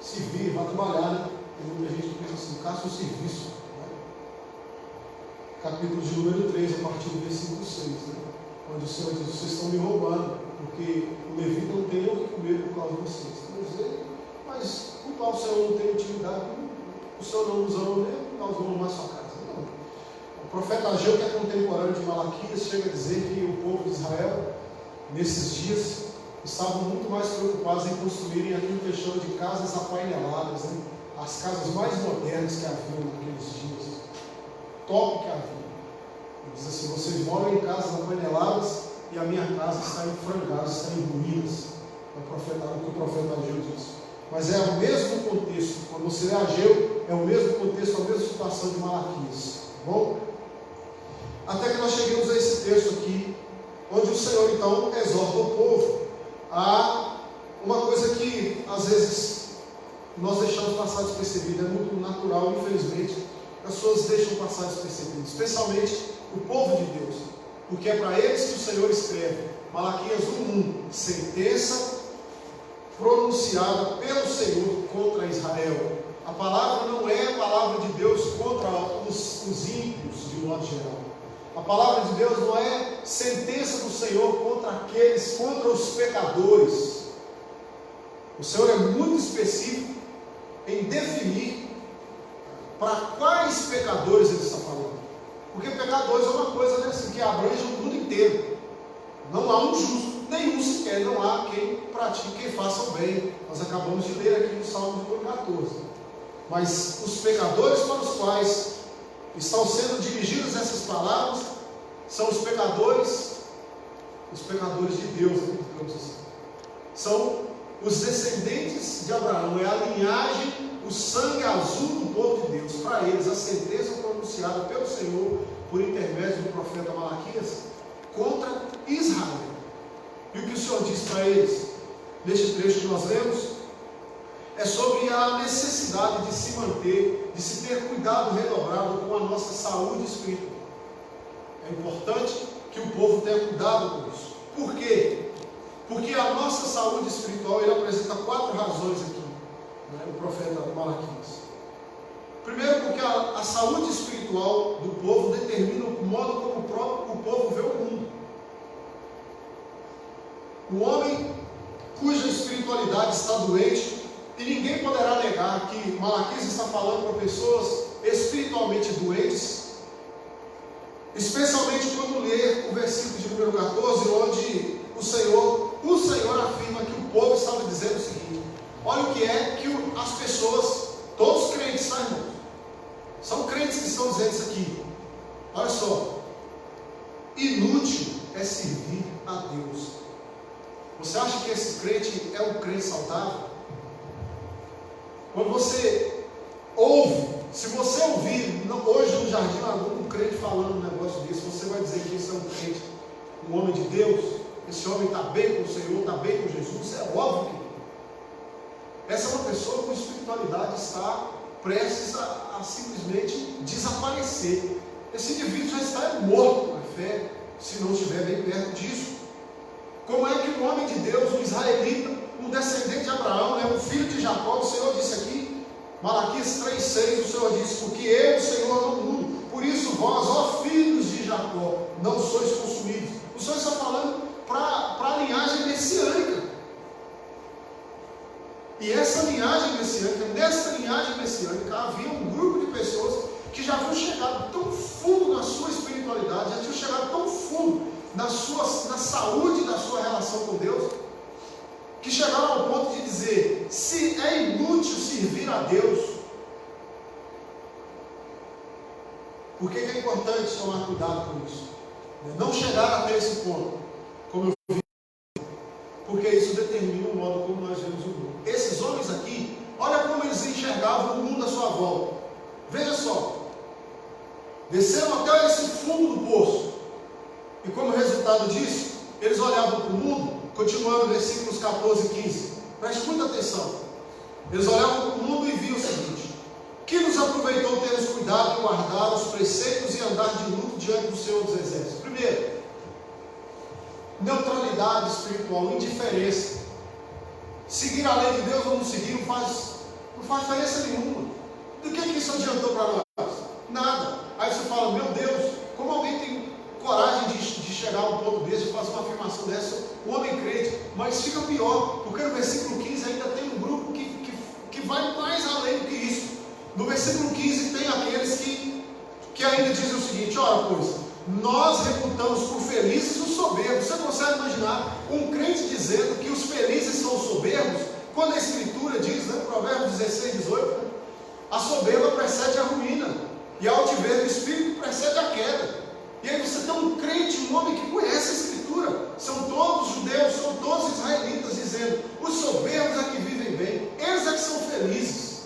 se virem, vai trabalhar, né? Tem muita gente que pensa assim, caça o serviço. Né? Capítulo de número 3, a partir do versículo 6, né? Onde o Senhor diz: vocês estão me roubando, porque o levita não tem o que comer por causa de vocês. Mas culpar o Senhor não tem utilidade, o Senhor não nos ama mesmo, nós vamos mais sua casa. Não. O profeta Ageu, que é contemporâneo de Malaquias, chega a dizer que o povo de Israel, nesses dias, estavam muito mais preocupados em construírem aquilo que eles chamam de casas apaineladas, né? As casas mais modernas que haviam naqueles dias, top que havia. Ele diz assim: vocês moram em casas apaineladas e a minha casa está em frangalhos, está em ruínas. É o que o profeta Ageu diz. Mas é o mesmo contexto. Quando você lê Ageu, é o mesmo contexto, a mesma situação de Malaquias. Tá bom? Até que nós chegamos a esse texto aqui, onde o Senhor então exorta o povo a uma coisa que às vezes nós deixamos passar despercebida. É muito natural, infelizmente, as pessoas deixam passar despercebido, especialmente o povo de Deus, porque é para eles que o Senhor escreve. Malaquias 1:1, sentença pronunciada pelo Senhor contra Israel. A palavra não é a palavra de Deus contra os ímpios, de modo geral. A palavra de Deus não é sentença do Senhor contra os pecadores. O Senhor é muito específico em definir para quais pecadores Ele está falando. Porque pecadores é uma coisa, né, assim, que abrange o mundo inteiro. Não há um justo, nenhum sequer, não há quem pratique, quem faça o bem. Nós acabamos de ler aqui no Salmo de 14. Mas os pecadores para os quais estão sendo dirigidas essas palavras são os pecadores de Deus, digamos assim. São os descendentes de Abraão, é a linhagem, o sangue azul do povo de Deus. Para eles, a sentença pronunciada pelo Senhor por intermédio do profeta Malaquias contra Israel. E o que o Senhor diz para eles neste trecho que nós lemos é sobre a necessidade de se manter, de se ter cuidado redobrado com a nossa saúde espiritual. É importante que o povo tenha cuidado com isso. Por quê? Porque a nossa saúde espiritual, ele apresenta 4 razões aqui, né, o profeta Malaquias. Primeiro, porque a saúde espiritual do povo determina o modo como o povo vê o mundo. O homem cuja espiritualidade está doente, e ninguém poderá negar que Malaquias está falando para pessoas espiritualmente doentes, especialmente quando ler o versículo de número 14, onde o Senhor afirma que o povo estava dizendo o seguinte: olha o que é que as pessoas, todos os crentes, tá, irmãos? São crentes que estão dizendo isso aqui. Olha só: inútil é servir a Deus. Você acha que esse crente é um crente saudável? Quando você ouve, se você ouvir hoje no jardim algum crente falando um negócio desse, você vai dizer que esse é um crente, um homem de Deus, esse homem está bem com o Senhor, está bem com Jesus? É óbvio que essa é uma pessoa cuja espiritualidade está prestes a simplesmente desaparecer. Esse indivíduo já está morto na fé, se não estiver bem perto disso. Como é que um homem de Deus, um israelita, um descendente de Abraão, um filho de Jacó, o Senhor disse aqui, Malaquias 3,6, o Senhor disse: porque eu, o Senhor, não mudo, por isso vós, ó filhos de Jacó, não sois consumidos. O Senhor está falando para a linhagem messiânica. E essa linhagem messiânica, nessa linhagem messiânica, havia um grupo de pessoas que já haviam chegado tão fundo na sua espiritualidade, já tinham chegado tão fundo na saúde da sua relação com Deus, que chegaram ao ponto de dizer: se é inútil servir a Deus, por que é importante tomar cuidado com isso? Não chegar até esse ponto, como eu vi, porque isso determina o modo como nós vemos o mundo. Esses homens aqui, olha como eles enxergavam o mundo à sua volta. Veja só, desceram até esse fundo do poço, e como resultado disso, eles olhavam para o mundo. Continuando versículos 14 e 15, preste muita atenção. Eles olhavam para o mundo e viam o seguinte: que nos aproveitou termos cuidado em guardar os preceitos e andar de luto diante do Senhor dos Exércitos? Primeiro, neutralidade espiritual, indiferença. Seguir a lei de Deus ou não seguir não faz diferença nenhuma. Do que isso adiantou para nós? Nada. Aí você fala: meu Deus, como alguém tem coragem de chegar a um ponto desse, de fazer uma afirmação dessa, um homem crente? Mas fica pior, porque no versículo 15 ainda tem um grupo que vai mais além do que isso. No versículo 15 tem aqueles que ainda dizem o seguinte: ora, pois, nós reputamos por felizes os soberbos. Você consegue imaginar um crente dizendo que os felizes são os soberbos? Quando a Escritura diz, né, Provérbios 16, 18, né, a soberba precede a ruína, e a altivez do espírito precede a queda. E aí você tem um crente, um homem que conhece a Escritura, são todos judeus, são todos israelitas, dizendo, os soberbos é que vivem bem, eles é que são felizes.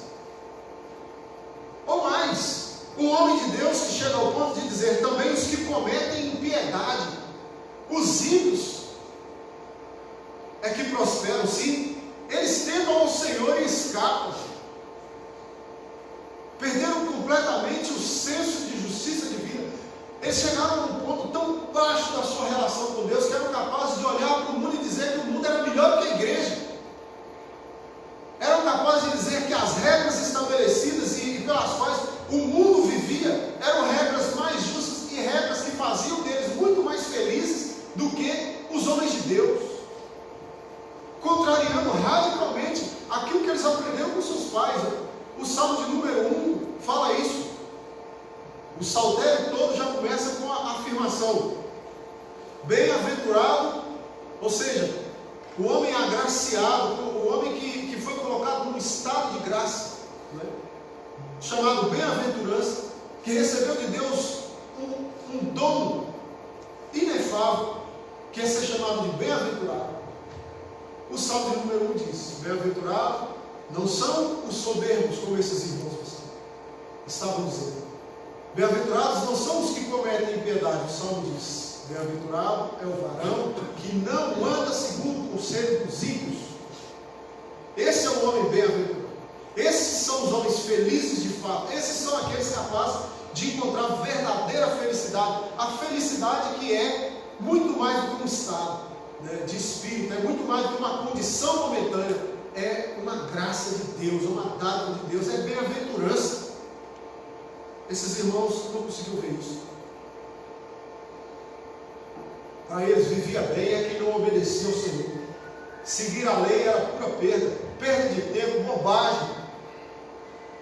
Ou mais, um homem de Deus que chega ao ponto de dizer, também os que cometem impiedade, os ímpios é que prosperam, sim, eles temam ao Senhor e escapam. Perderam completamente o senso de justiça divina. Eles chegaram a um ponto tão baixo da sua relação com Deus que eram capazes de olhar para o mundo e dizer que o mundo era melhor do que a igreja. Eram capazes de dizer que as regras estabelecidas e pelas quais o mundo vivia eram regras mais justas e regras que faziam deles muito mais felizes do que os homens de Deus, contrariando radicalmente aquilo que eles aprenderam com seus pais. O Salmo de número 1 fala isso. O saltério todo já começa com a afirmação: bem-aventurado, ou seja, o homem agraciado, o homem que foi colocado num estado de graça, né? Chamado bem-aventurança, que recebeu de Deus um dom inefável, que é ser chamado de bem-aventurado. O Salmo de número 1 diz: bem-aventurado não são os soberbos, como esses irmãos estavam dizendo. Bem-aventurados não são os que cometem impiedade. O Salmo diz: bem-aventurado é o varão que não anda segundo o conselho dos ímpios. Esse é o homem bem-aventurado. Esses são os homens felizes de fato. Esses são aqueles capazes de encontrar verdadeira felicidade. A felicidade que é muito mais do que um estado, né, de espírito, é muito mais do que uma condição momentânea. É uma graça de Deus, é uma dádiva de Deus, é bem-aventurança. Esses irmãos não conseguiram ver isso. Para eles vivia bem é quem não obedecia ao Senhor. Seguir a lei era pura perda de tempo, bobagem.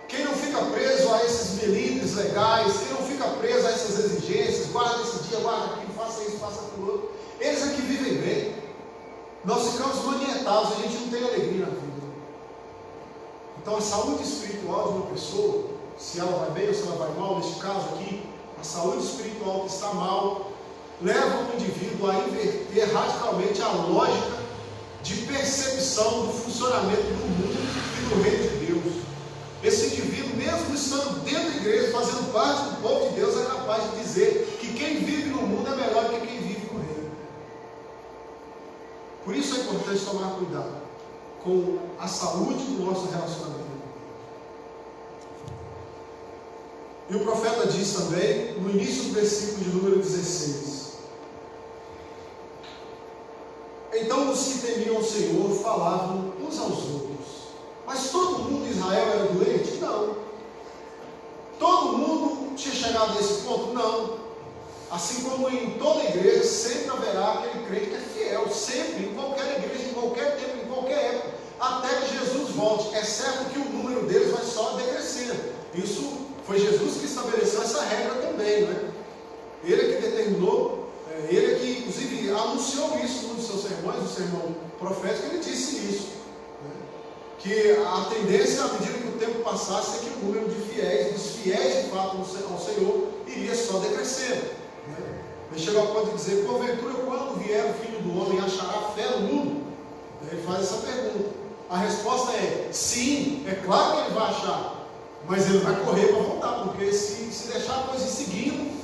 Quem não fica preso a esses melindres legais, quem não fica preso a essas exigências, guarda esse dia, guarda aquilo, faça isso, faça aquilo outro, eles é que vivem bem. Nós ficamos manietados, a gente não tem alegria na vida. Então a saúde espiritual de uma pessoa, se ela vai bem ou se ela vai mal, neste caso aqui, a saúde espiritual que está mal, leva o indivíduo a inverter radicalmente a lógica de percepção do funcionamento do mundo e do reino de Deus. Esse indivíduo, mesmo estando dentro da igreja, fazendo parte do povo de Deus, é capaz de dizer que quem vive no mundo é melhor do que quem vive no reino. Por isso é importante tomar cuidado com a saúde do nosso relacionamento. E o profeta diz também, no início do versículo de número 16: então os que temiam o Senhor falavam uns aos outros. Mas todo mundo em Israel era doente? Não. Todo mundo tinha chegado a esse ponto? Não. Assim como em toda igreja sempre haverá aquele crente que é fiel, sempre, em qualquer igreja, em qualquer tempo, em qualquer época, até que Jesus volte. É certo que o número deles vai só decrescendo. Isso foi Jesus que estabeleceu essa regra também, né? Ele é que determinou, ele é que inclusive anunciou isso nos seus sermões, no sermão profético, ele disse isso, né? Que a tendência, à medida que o tempo passasse, é que o número de fiéis, dos fiéis de fato ao Senhor, iria só decrescendo, né? Ele chegou ao ponto de dizer: porventura, quando vier o Filho do Homem, achará fé no mundo? Ele faz essa pergunta. A resposta é sim, é claro que ele vai achar, mas ele vai correr para voltar, porque se deixar a coisa ir seguindo,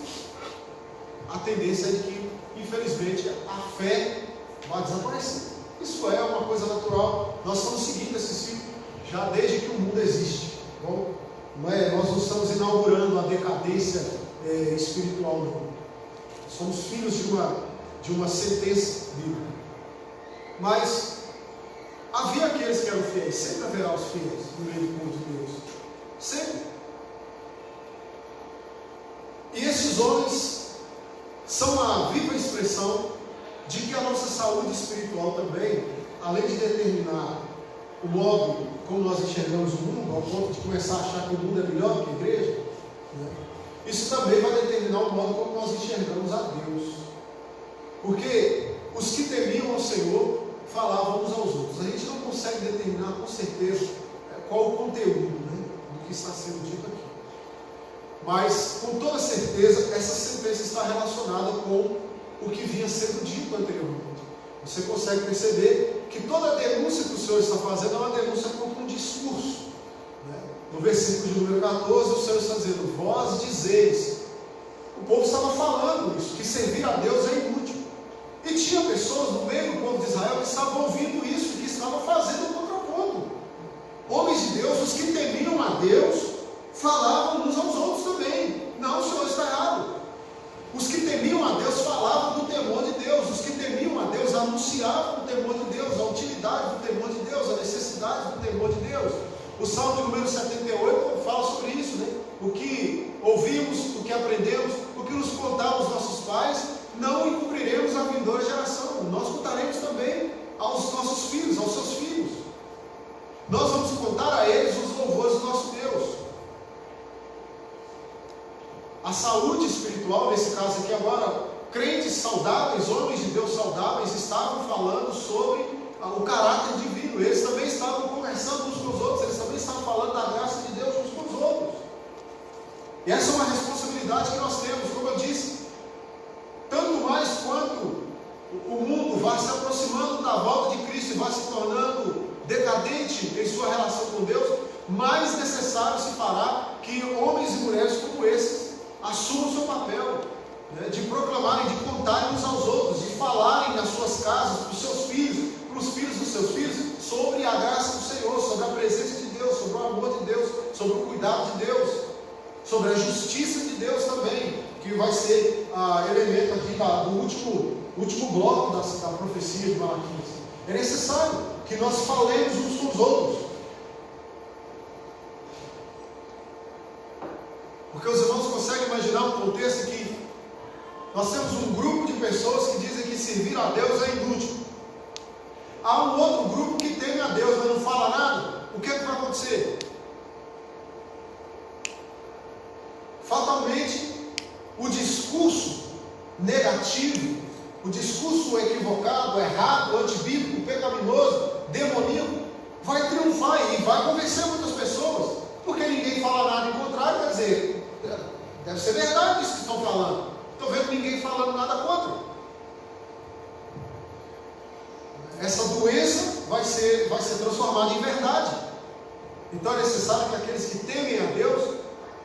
a tendência é de que, infelizmente, a fé vai desaparecer. Isso é uma coisa natural. Nós estamos seguindo esse ciclo já desde que o mundo existe. Bom, nós não estamos inaugurando a decadência espiritual, não. Somos filhos de uma sentença bíblica. Mas havia aqueles que eram fiéis, sempre haverá os fiéis no meio do povo de Deus. Sempre. E esses homens são a viva expressão de que a nossa saúde espiritual também, além de determinar o modo como nós enxergamos o mundo, ao ponto de começar a achar que o mundo é melhor do que a igreja, né? isso também vai determinar o modo como nós enxergamos a Deus. Porque os que temiam ao Senhor falavam uns aos outros. A gente não consegue determinar com certeza qual o conteúdo, né, do que está sendo dito aqui. Mas, com toda certeza, essa sentença está relacionada com o que vinha sendo dito anteriormente. Você consegue perceber que toda a denúncia que o Senhor está fazendo é uma denúncia contra um discurso. Né? No versículo de número 14, o Senhor está dizendo: vós dizeis. O povo estava falando isso, que servir a Deus é inútil. E tinha pessoas no meio do povo de Israel que estavam ouvindo isso, que estavam fazendo o contraponto. Homens de Deus, os que temiam a Deus, falavam uns aos outros também: não, o Senhor está errado. Os que temiam a Deus falavam do temor de Deus. Os que temiam a Deus anunciavam o temor de Deus, a utilidade do temor de Deus, a necessidade do temor de Deus. O Salmo de número 78 fala sobre isso, né? O que ouvimos, o que aprendemos, o que nos contaram os nossos pais, não encobriremos a vindoura geração. Nós contaremos também aos nossos filhos, aos seus filhos. Nós vamos contar a eles os louvores do nosso Deus. A saúde espiritual, nesse caso aqui agora, crentes saudáveis, homens de Deus saudáveis, estavam falando sobre o caráter divino. Eles também estavam conversando uns com os outros, eles também estavam falando da graça de Deus uns com os outros. E essa é uma responsabilidade que nós temos, como eu disse. Tanto mais quanto o mundo vai se aproximando da volta de Cristo e vai se tornando decadente em sua relação com Deus, mais necessário se fará que homens e mulheres como esses assumam o seu papel, né, de proclamarem, de contarem uns aos outros, de falarem nas suas casas, para os seus filhos, para os filhos dos seus filhos, sobre a graça do Senhor, sobre a presença de Deus, sobre o amor de Deus, sobre o cuidado de Deus, sobre a justiça de Deus também, que vai ser elemento aqui do último bloco da profecia de Malaquias. É necessário que nós falemos uns com os outros. Porque os irmãos conseguem imaginar um contexto que nós temos um grupo de pessoas que dizem que servir a Deus é inútil. Há um outro grupo que teme a Deus, mas não fala nada. O que é que vai acontecer? Fatalmente, o discurso negativo, o discurso equivocado, errado, antibíblico, pecaminoso, demoníaco, vai triunfar e vai convencer muitas pessoas, porque ninguém fala nada em contrário. Quer dizer, deve ser verdade isso que estão falando. Estou vendo ninguém falando nada contra. Essa doença vai ser transformada em verdade. Então é necessário que aqueles que temem a Deus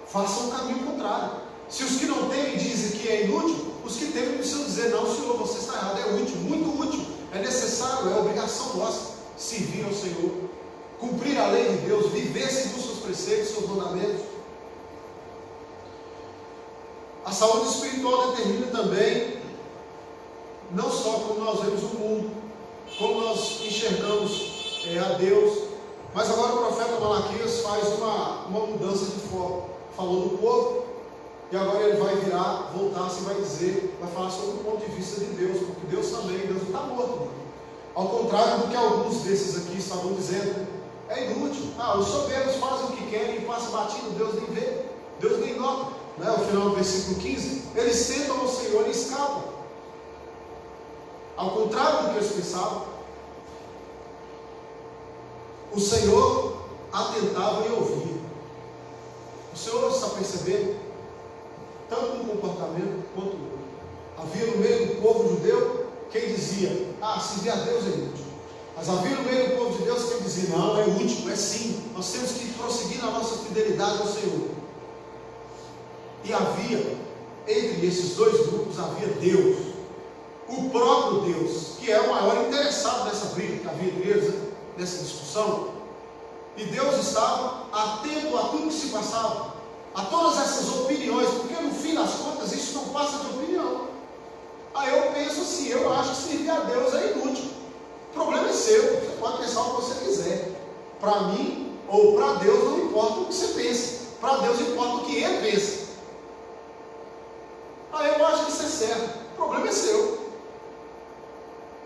façam o caminho contrário. Se os que não temem dizem que é inútil, os que temem precisam dizer: não, Senhor, você está errado, é útil, muito útil, é necessário, é obrigação nossa servir ao Senhor, cumprir a lei de Deus, viver segundo seus preceitos, seus mandamentos. A saúde espiritual determina também, não só como nós vemos o mundo, como nós enxergamos a Deus, mas agora o profeta Malaquias faz uma mudança de foco. Falou do povo, e agora ele vai voltar-se e vai falar sobre o ponto de vista de Deus, porque Deus não está morto. Ao contrário do que alguns desses aqui estavam dizendo, é inútil. Os soberbos fazem o que querem e passam batido, Deus nem vê, Deus nem nota. Não é? O final do versículo 15, eles tentam ao Senhor e escapam. Ao contrário do que eles pensavam, o Senhor atentava e ouvia. O Senhor está percebendo, tanto no comportamento quanto no outro. Havia no meio do povo judeu quem dizia: servir a Deus é inútil. Mas havia no meio do povo de Deus quem dizia: não, é útil, é sim, nós temos que prosseguir na nossa fidelidade ao Senhor. E havia, entre esses dois grupos, havia Deus, o próprio Deus, que é o maior interessado nessa briga que havia entre eles, nessa discussão. E Deus estava atento a tudo que se passava, a todas essas opiniões, porque no fim das contas isso não passa de opinião. Aí eu penso assim: eu acho que servir a Deus é inútil. O problema é seu, você pode pensar o que você quiser. Para mim ou para Deus não importa o que você pensa, para Deus importa o que Ele pensa. Aí eu acho que isso é certo, o problema é seu.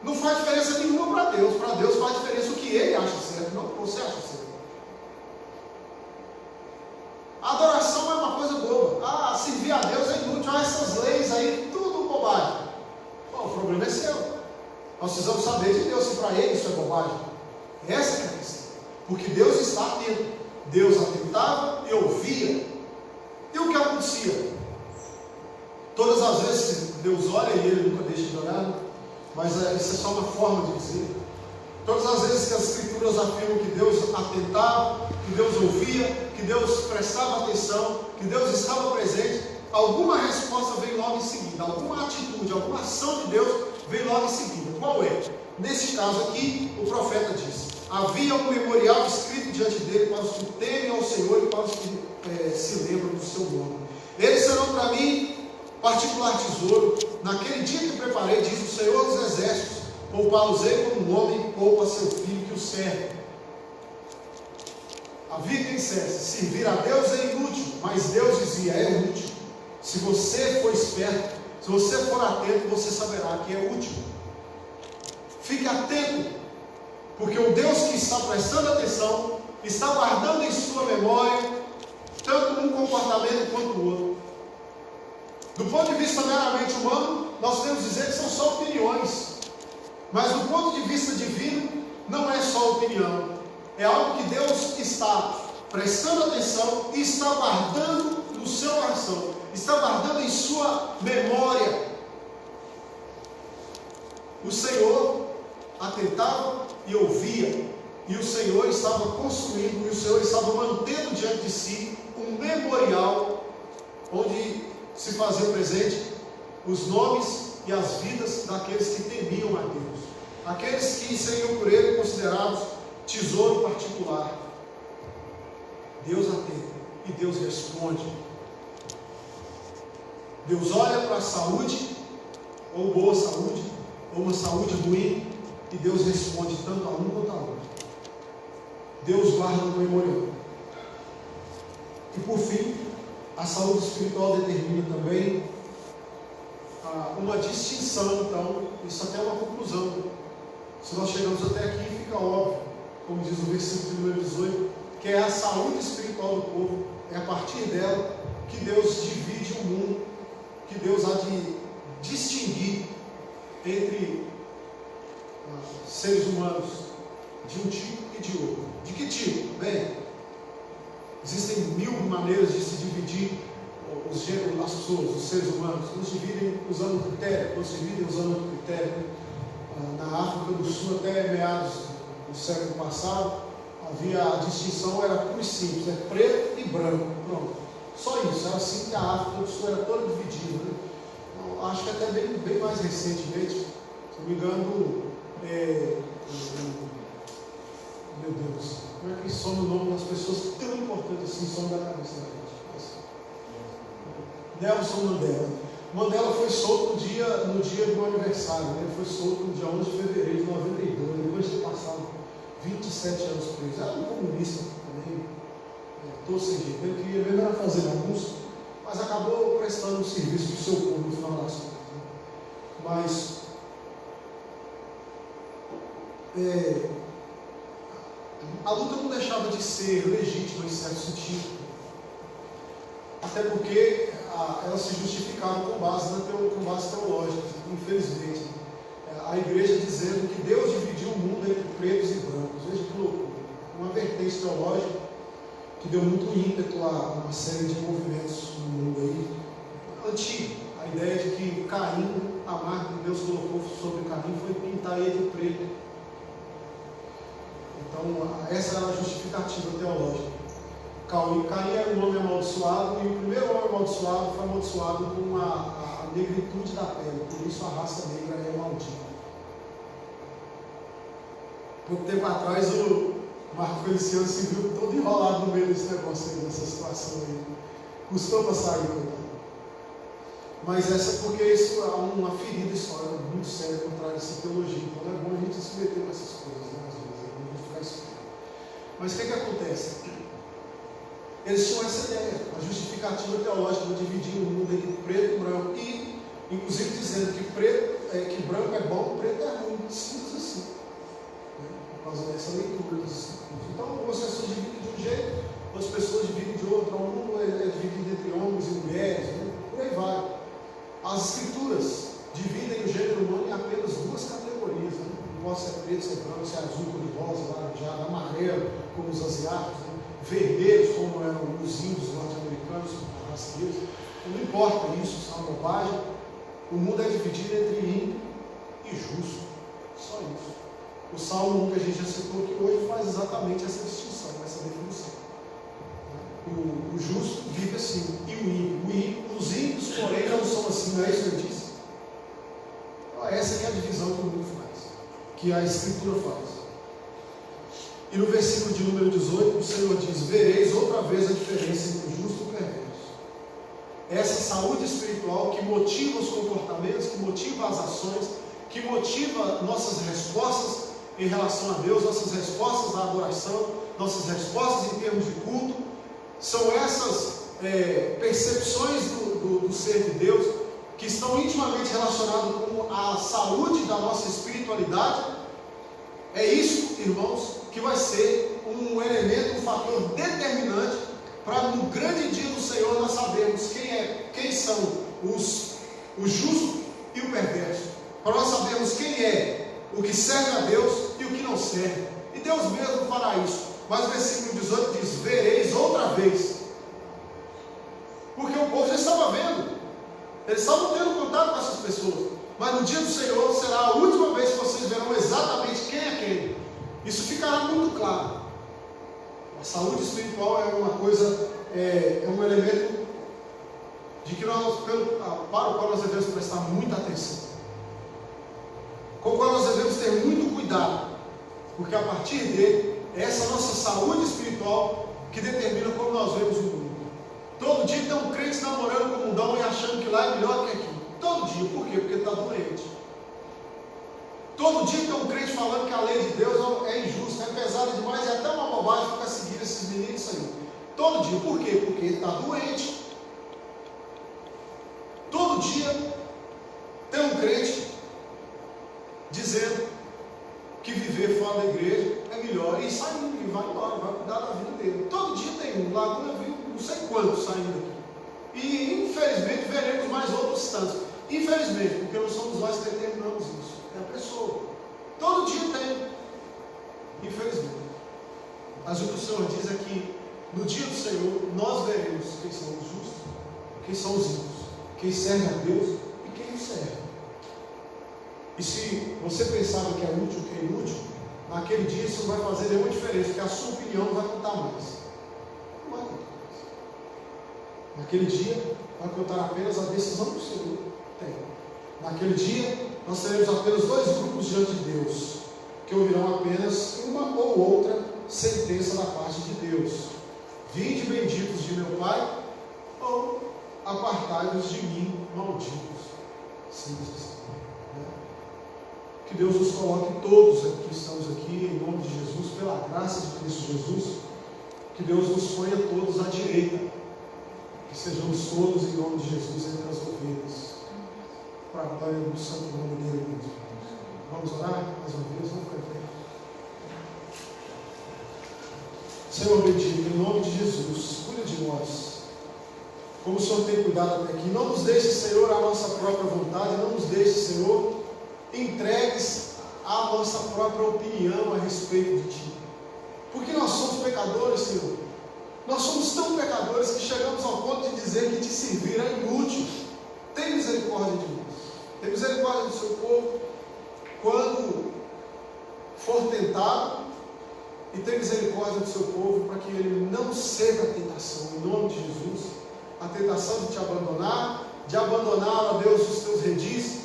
Não faz diferença nenhuma para Deus faz diferença o que Ele acha certo, não o que você acha certo. A adoração é uma coisa boba. Servir a Nós precisamos saber de Deus, se para Ele isso é bobagem. Essa é a questão. Porque Deus está atento. Deus atentava e ouvia. E o que acontecia? Todas as vezes que Deus olha, e Ele nunca deixa de olhar, mas isso é só uma forma de dizer. Todas as vezes que as Escrituras afirmam que Deus atentava, que Deus ouvia, que Deus prestava atenção, que Deus estava presente, alguma resposta vem logo em seguida, alguma atitude, alguma ação de Deus vem logo em seguida. Qual é? Nesse caso aqui, o profeta diz: havia um memorial escrito diante dele para os que temem ao Senhor e para os que se lembram do seu nome. Eles serão para mim particular tesouro. Naquele dia que preparei, diz o Senhor dos Exércitos, poupá-los-ei como um homem poupa seu filho que o serve. Havia quem dissesse: servir a Deus é inútil, mas Deus dizia: é útil. Se você for esperto, se você for atento, você saberá que é útil. Fique atento, porque o Deus que está prestando atenção está guardando em sua memória tanto um comportamento quanto o outro. Do ponto de vista meramente humano, nós podemos dizer que são só opiniões, mas do ponto de vista divino, não é só opinião, é algo que Deus está prestando atenção e está guardando no seu coração, está guardando em sua memória. O Senhor atentava e ouvia, e o Senhor estava construindo, e o Senhor estava mantendo diante de si um memorial onde se fazia presente os nomes e as vidas daqueles que temiam a Deus, aqueles que seriam por Ele considerados tesouro particular. Deus atenta e Deus responde. Deus olha para a saúde, ou boa saúde, ou uma saúde ruim, e Deus responde tanto a um quanto a outro. Deus guarda no memorial. E por fim, a saúde espiritual determina também uma distinção. Então, isso até é uma conclusão. Se nós chegamos até aqui, fica óbvio, como diz o versículo número 18, que é a saúde espiritual do povo, é a partir dela que Deus divide o mundo, que Deus há de distinguir entre seres humanos de um tipo e de outro. De que tipo? Bem, existem 1000 maneiras de se dividir os gêneros, as pessoas, os seres humanos. Uns dividem usando critério, outros dividem usando outro critério. Na África do Sul, até meados do século passado, havia a distinção, era pura e simples, é preto e branco, pronto. Só isso, era assim que a África do Sul era toda dividida, né? Então, acho que até bem mais recentemente, se não me engano, meu Deus, como é que some o nome das pessoas tão importantes assim, some da cabeça da gente? Nelson Mandela. Mandela foi solto no dia do meu aniversário, né? Ele foi solto no dia 11 de fevereiro de 92, depois de ter passado 27 anos preso. Era um comunista também, todo sem jeito. Ele queria mesmo era fazer bagunça, mas acabou prestando um serviço para o seu povo no final das contas. Né? Mas a luta não deixava de ser legítima em certo sentido, até porque ela se justificava com base teológica, infelizmente. A igreja dizendo que Deus dividiu o mundo entre pretos e brancos. Veja que loucura. Uma vertente teológica que deu muito ímpeto a uma série de movimentos no mundo aí, antigo. A ideia de que Caim, a marca que Deus colocou sobre Caim foi pintar ele de preto. Então, essa era a justificativa teológica. Caim era um homem amaldiçoado, e o primeiro homem amaldiçoado foi amaldiçoado com a negritude da pele, por isso a raça negra é maldita. Pouco tempo atrás o Marco Feliciano se viu todo enrolado no meio desse negócio aí, dessa situação aí. Custou para sair, coitado. Mas essa é porque isso é uma ferida histórica muito séria contra essa teologia. Então é bom a gente se meter nessas coisas, né? Às vezes é bom a gente ficar esperto. Mas o que acontece? Eles tinham essa ideia, a justificativa teológica de dividir o mundo entre preto e branco, e inclusive dizendo que branco é bom, preto é ruim, simples assim, né? Por causa dessa leitura dos Escrituras. Então, algumas pessoas dividem de um jeito, outras pessoas dividem de outro. O mundo é dividido entre homens e mulheres, né? Por aí vai. As Escrituras dividem o gênero humano em apenas 2 categorias, né? importa se é preto, se é branco, se é azul, cor de rosa, laranjado, amarelo, como os asiáticos, né? Vermelhos, como eram os índios norte-americanos, a raça deles. Não importa isso, isso é uma bobagem. O mundo é dividido entre ímpio e justo. Só isso. O Salmo 1 que a gente já citou aqui hoje faz exatamente essa distinção, essa definição. O justo vive assim, e o ímpio. Os ímpios, porém, não são assim, não é isso que ele diz? Essa que é a divisão que o mundo faz, que a Escritura faz. E no versículo de número 18, o Senhor diz: vereis outra vez a diferença entre o justo e o perverso. Essa saúde espiritual que motiva os comportamentos, que motiva as ações, que motiva nossas respostas em relação a Deus, nossas respostas à adoração, nossas respostas em termos de culto, são essas percepções do ser de Deus que estão intimamente relacionadas com a saúde da nossa espiritualidade. É isso, irmãos, que vai ser um elemento, um fator determinante para no grande dia do Senhor nós sabermos quem são os justos e o perverso, para nós sabermos quem é o que serve a Deus e o que não serve. E Deus mesmo fará isso. Mas o versículo 18 diz: vereis outra vez. Porque o povo já estava vendo, eles estavam tendo contato com essas pessoas, mas no dia do Senhor será a última vez que vocês verão exatamente quem é quem. Isso ficará muito claro. A saúde espiritual é uma coisa, é um elemento de que para o qual nós devemos prestar muita atenção, com o qual nós devemos ter muito cuidado, porque a partir dele é essa nossa saúde espiritual que determina como nós vemos o mundo. Todo dia tem um crente namorando com o mundão e achando que lá é melhor que aqui. Todo dia. Por quê? Porque ele está doente. Todo dia tem um crente falando que a lei de Deus é injusta, é pesada demais, é até uma bobagem ficar seguindo esses meninos aí. Todo dia. Por quê? Porque ele está doente. Todo dia tem um crente dizendo que viver fora da igreja é melhor, e sai e vai embora, vai cuidar da vida dele. Todo dia tem um. Laguna viu não sei quantos saindo daqui. E infelizmente veremos mais outros tantos. Infelizmente, porque não somos nós que determinamos isso, é a pessoa. Todo dia tem. Infelizmente. Mas o que o Senhor diz é que no dia do Senhor nós veremos quem são os justos, quem são os ímpios, quem serve a Deus e quem o serve. E se você pensava que é útil, que é inútil, naquele dia isso não vai fazer nenhuma diferença, porque a sua opinião não vai contar mais. Não vai contar mais. Naquele dia vai contar apenas a decisão que o Senhor tem. Naquele dia nós teremos apenas dois grupos diante de Deus, que ouvirão apenas uma ou outra sentença da parte de Deus: vinde benditos de meu Pai, ou apartai-vos de mim, malditos. Simples assim. Que Deus nos coloque todos que estamos aqui, em nome de Jesus, pela graça de Cristo Jesus. Que Deus nos ponha todos à direita. Que sejamos todos, em nome de Jesus, entre as ovelhas, para a glória do santo nome dele mesmo. Vamos orar mais uma vez? Vamos ficar em pé. Senhor bendito, em nome de Jesus, cuide de nós, como o Senhor tem cuidado até aqui. Não nos deixe, Senhor, a nossa própria vontade. Não nos deixe, Senhor, entregues à nossa própria opinião a respeito de Ti. Porque nós somos pecadores, Senhor. Nós somos tão pecadores que chegamos ao ponto de dizer que Te servir é inútil. Tem misericórdia de nós. Tem misericórdia do Seu povo quando for tentado, e tem misericórdia do Seu povo para que ele não ceda à tentação, em nome de Jesus. A tentação de Te abandonar, de abandonar, ó Deus, os Teus redis,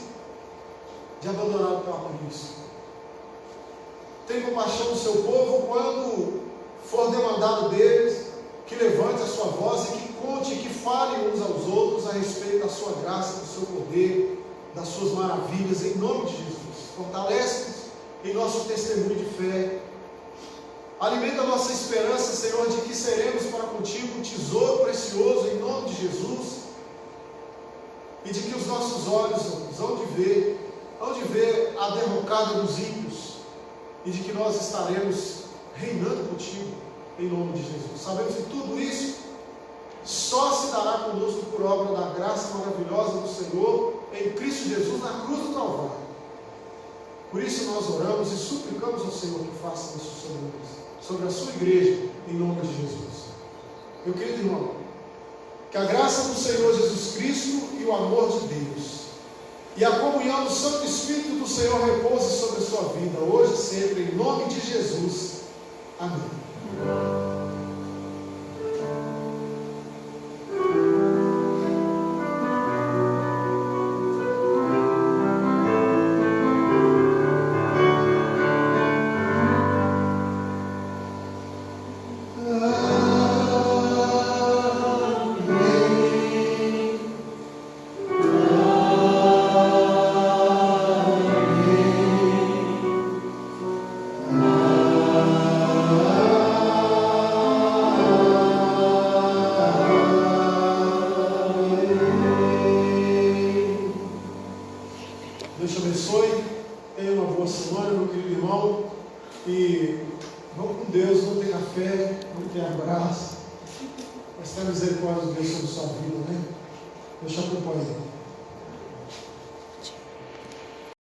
de abandonar o Teu aprisco. Tem compaixão do Seu povo quando for demandado deles que levante a sua voz e que conte e que fale uns aos outros a respeito da Sua graça, do Seu poder, das Suas maravilhas, em nome de Jesus. Fortalece-nos em nosso testemunho de fé. Alimenta a nossa esperança, Senhor, de que seremos para contigo um tesouro precioso, em nome de Jesus. E de que os nossos olhos hão de ver a derrocada dos ímpios, e de que nós estaremos reinando contigo, em nome de Jesus. Sabemos que tudo isso só se dará conosco por obra da graça maravilhosa do Senhor, em Cristo Jesus, na cruz do Calvário. Por isso nós oramos e suplicamos ao Senhor que faça isso sobre nós, sobre a sua igreja, em nome de Jesus. Meu querido irmão, que a graça do Senhor Jesus Cristo e o amor de Deus e a comunhão do Santo Espírito do Senhor repouse sobre a sua vida, hoje e sempre, em nome de Jesus. Amém. Deus te abençoe, tenha uma boa semana, meu querido irmão, e vamos com Deus, não tenha fé, não tenha graça, mas tenha misericórdia de Deus sobre a sua vida, né? Deus te acompanhe.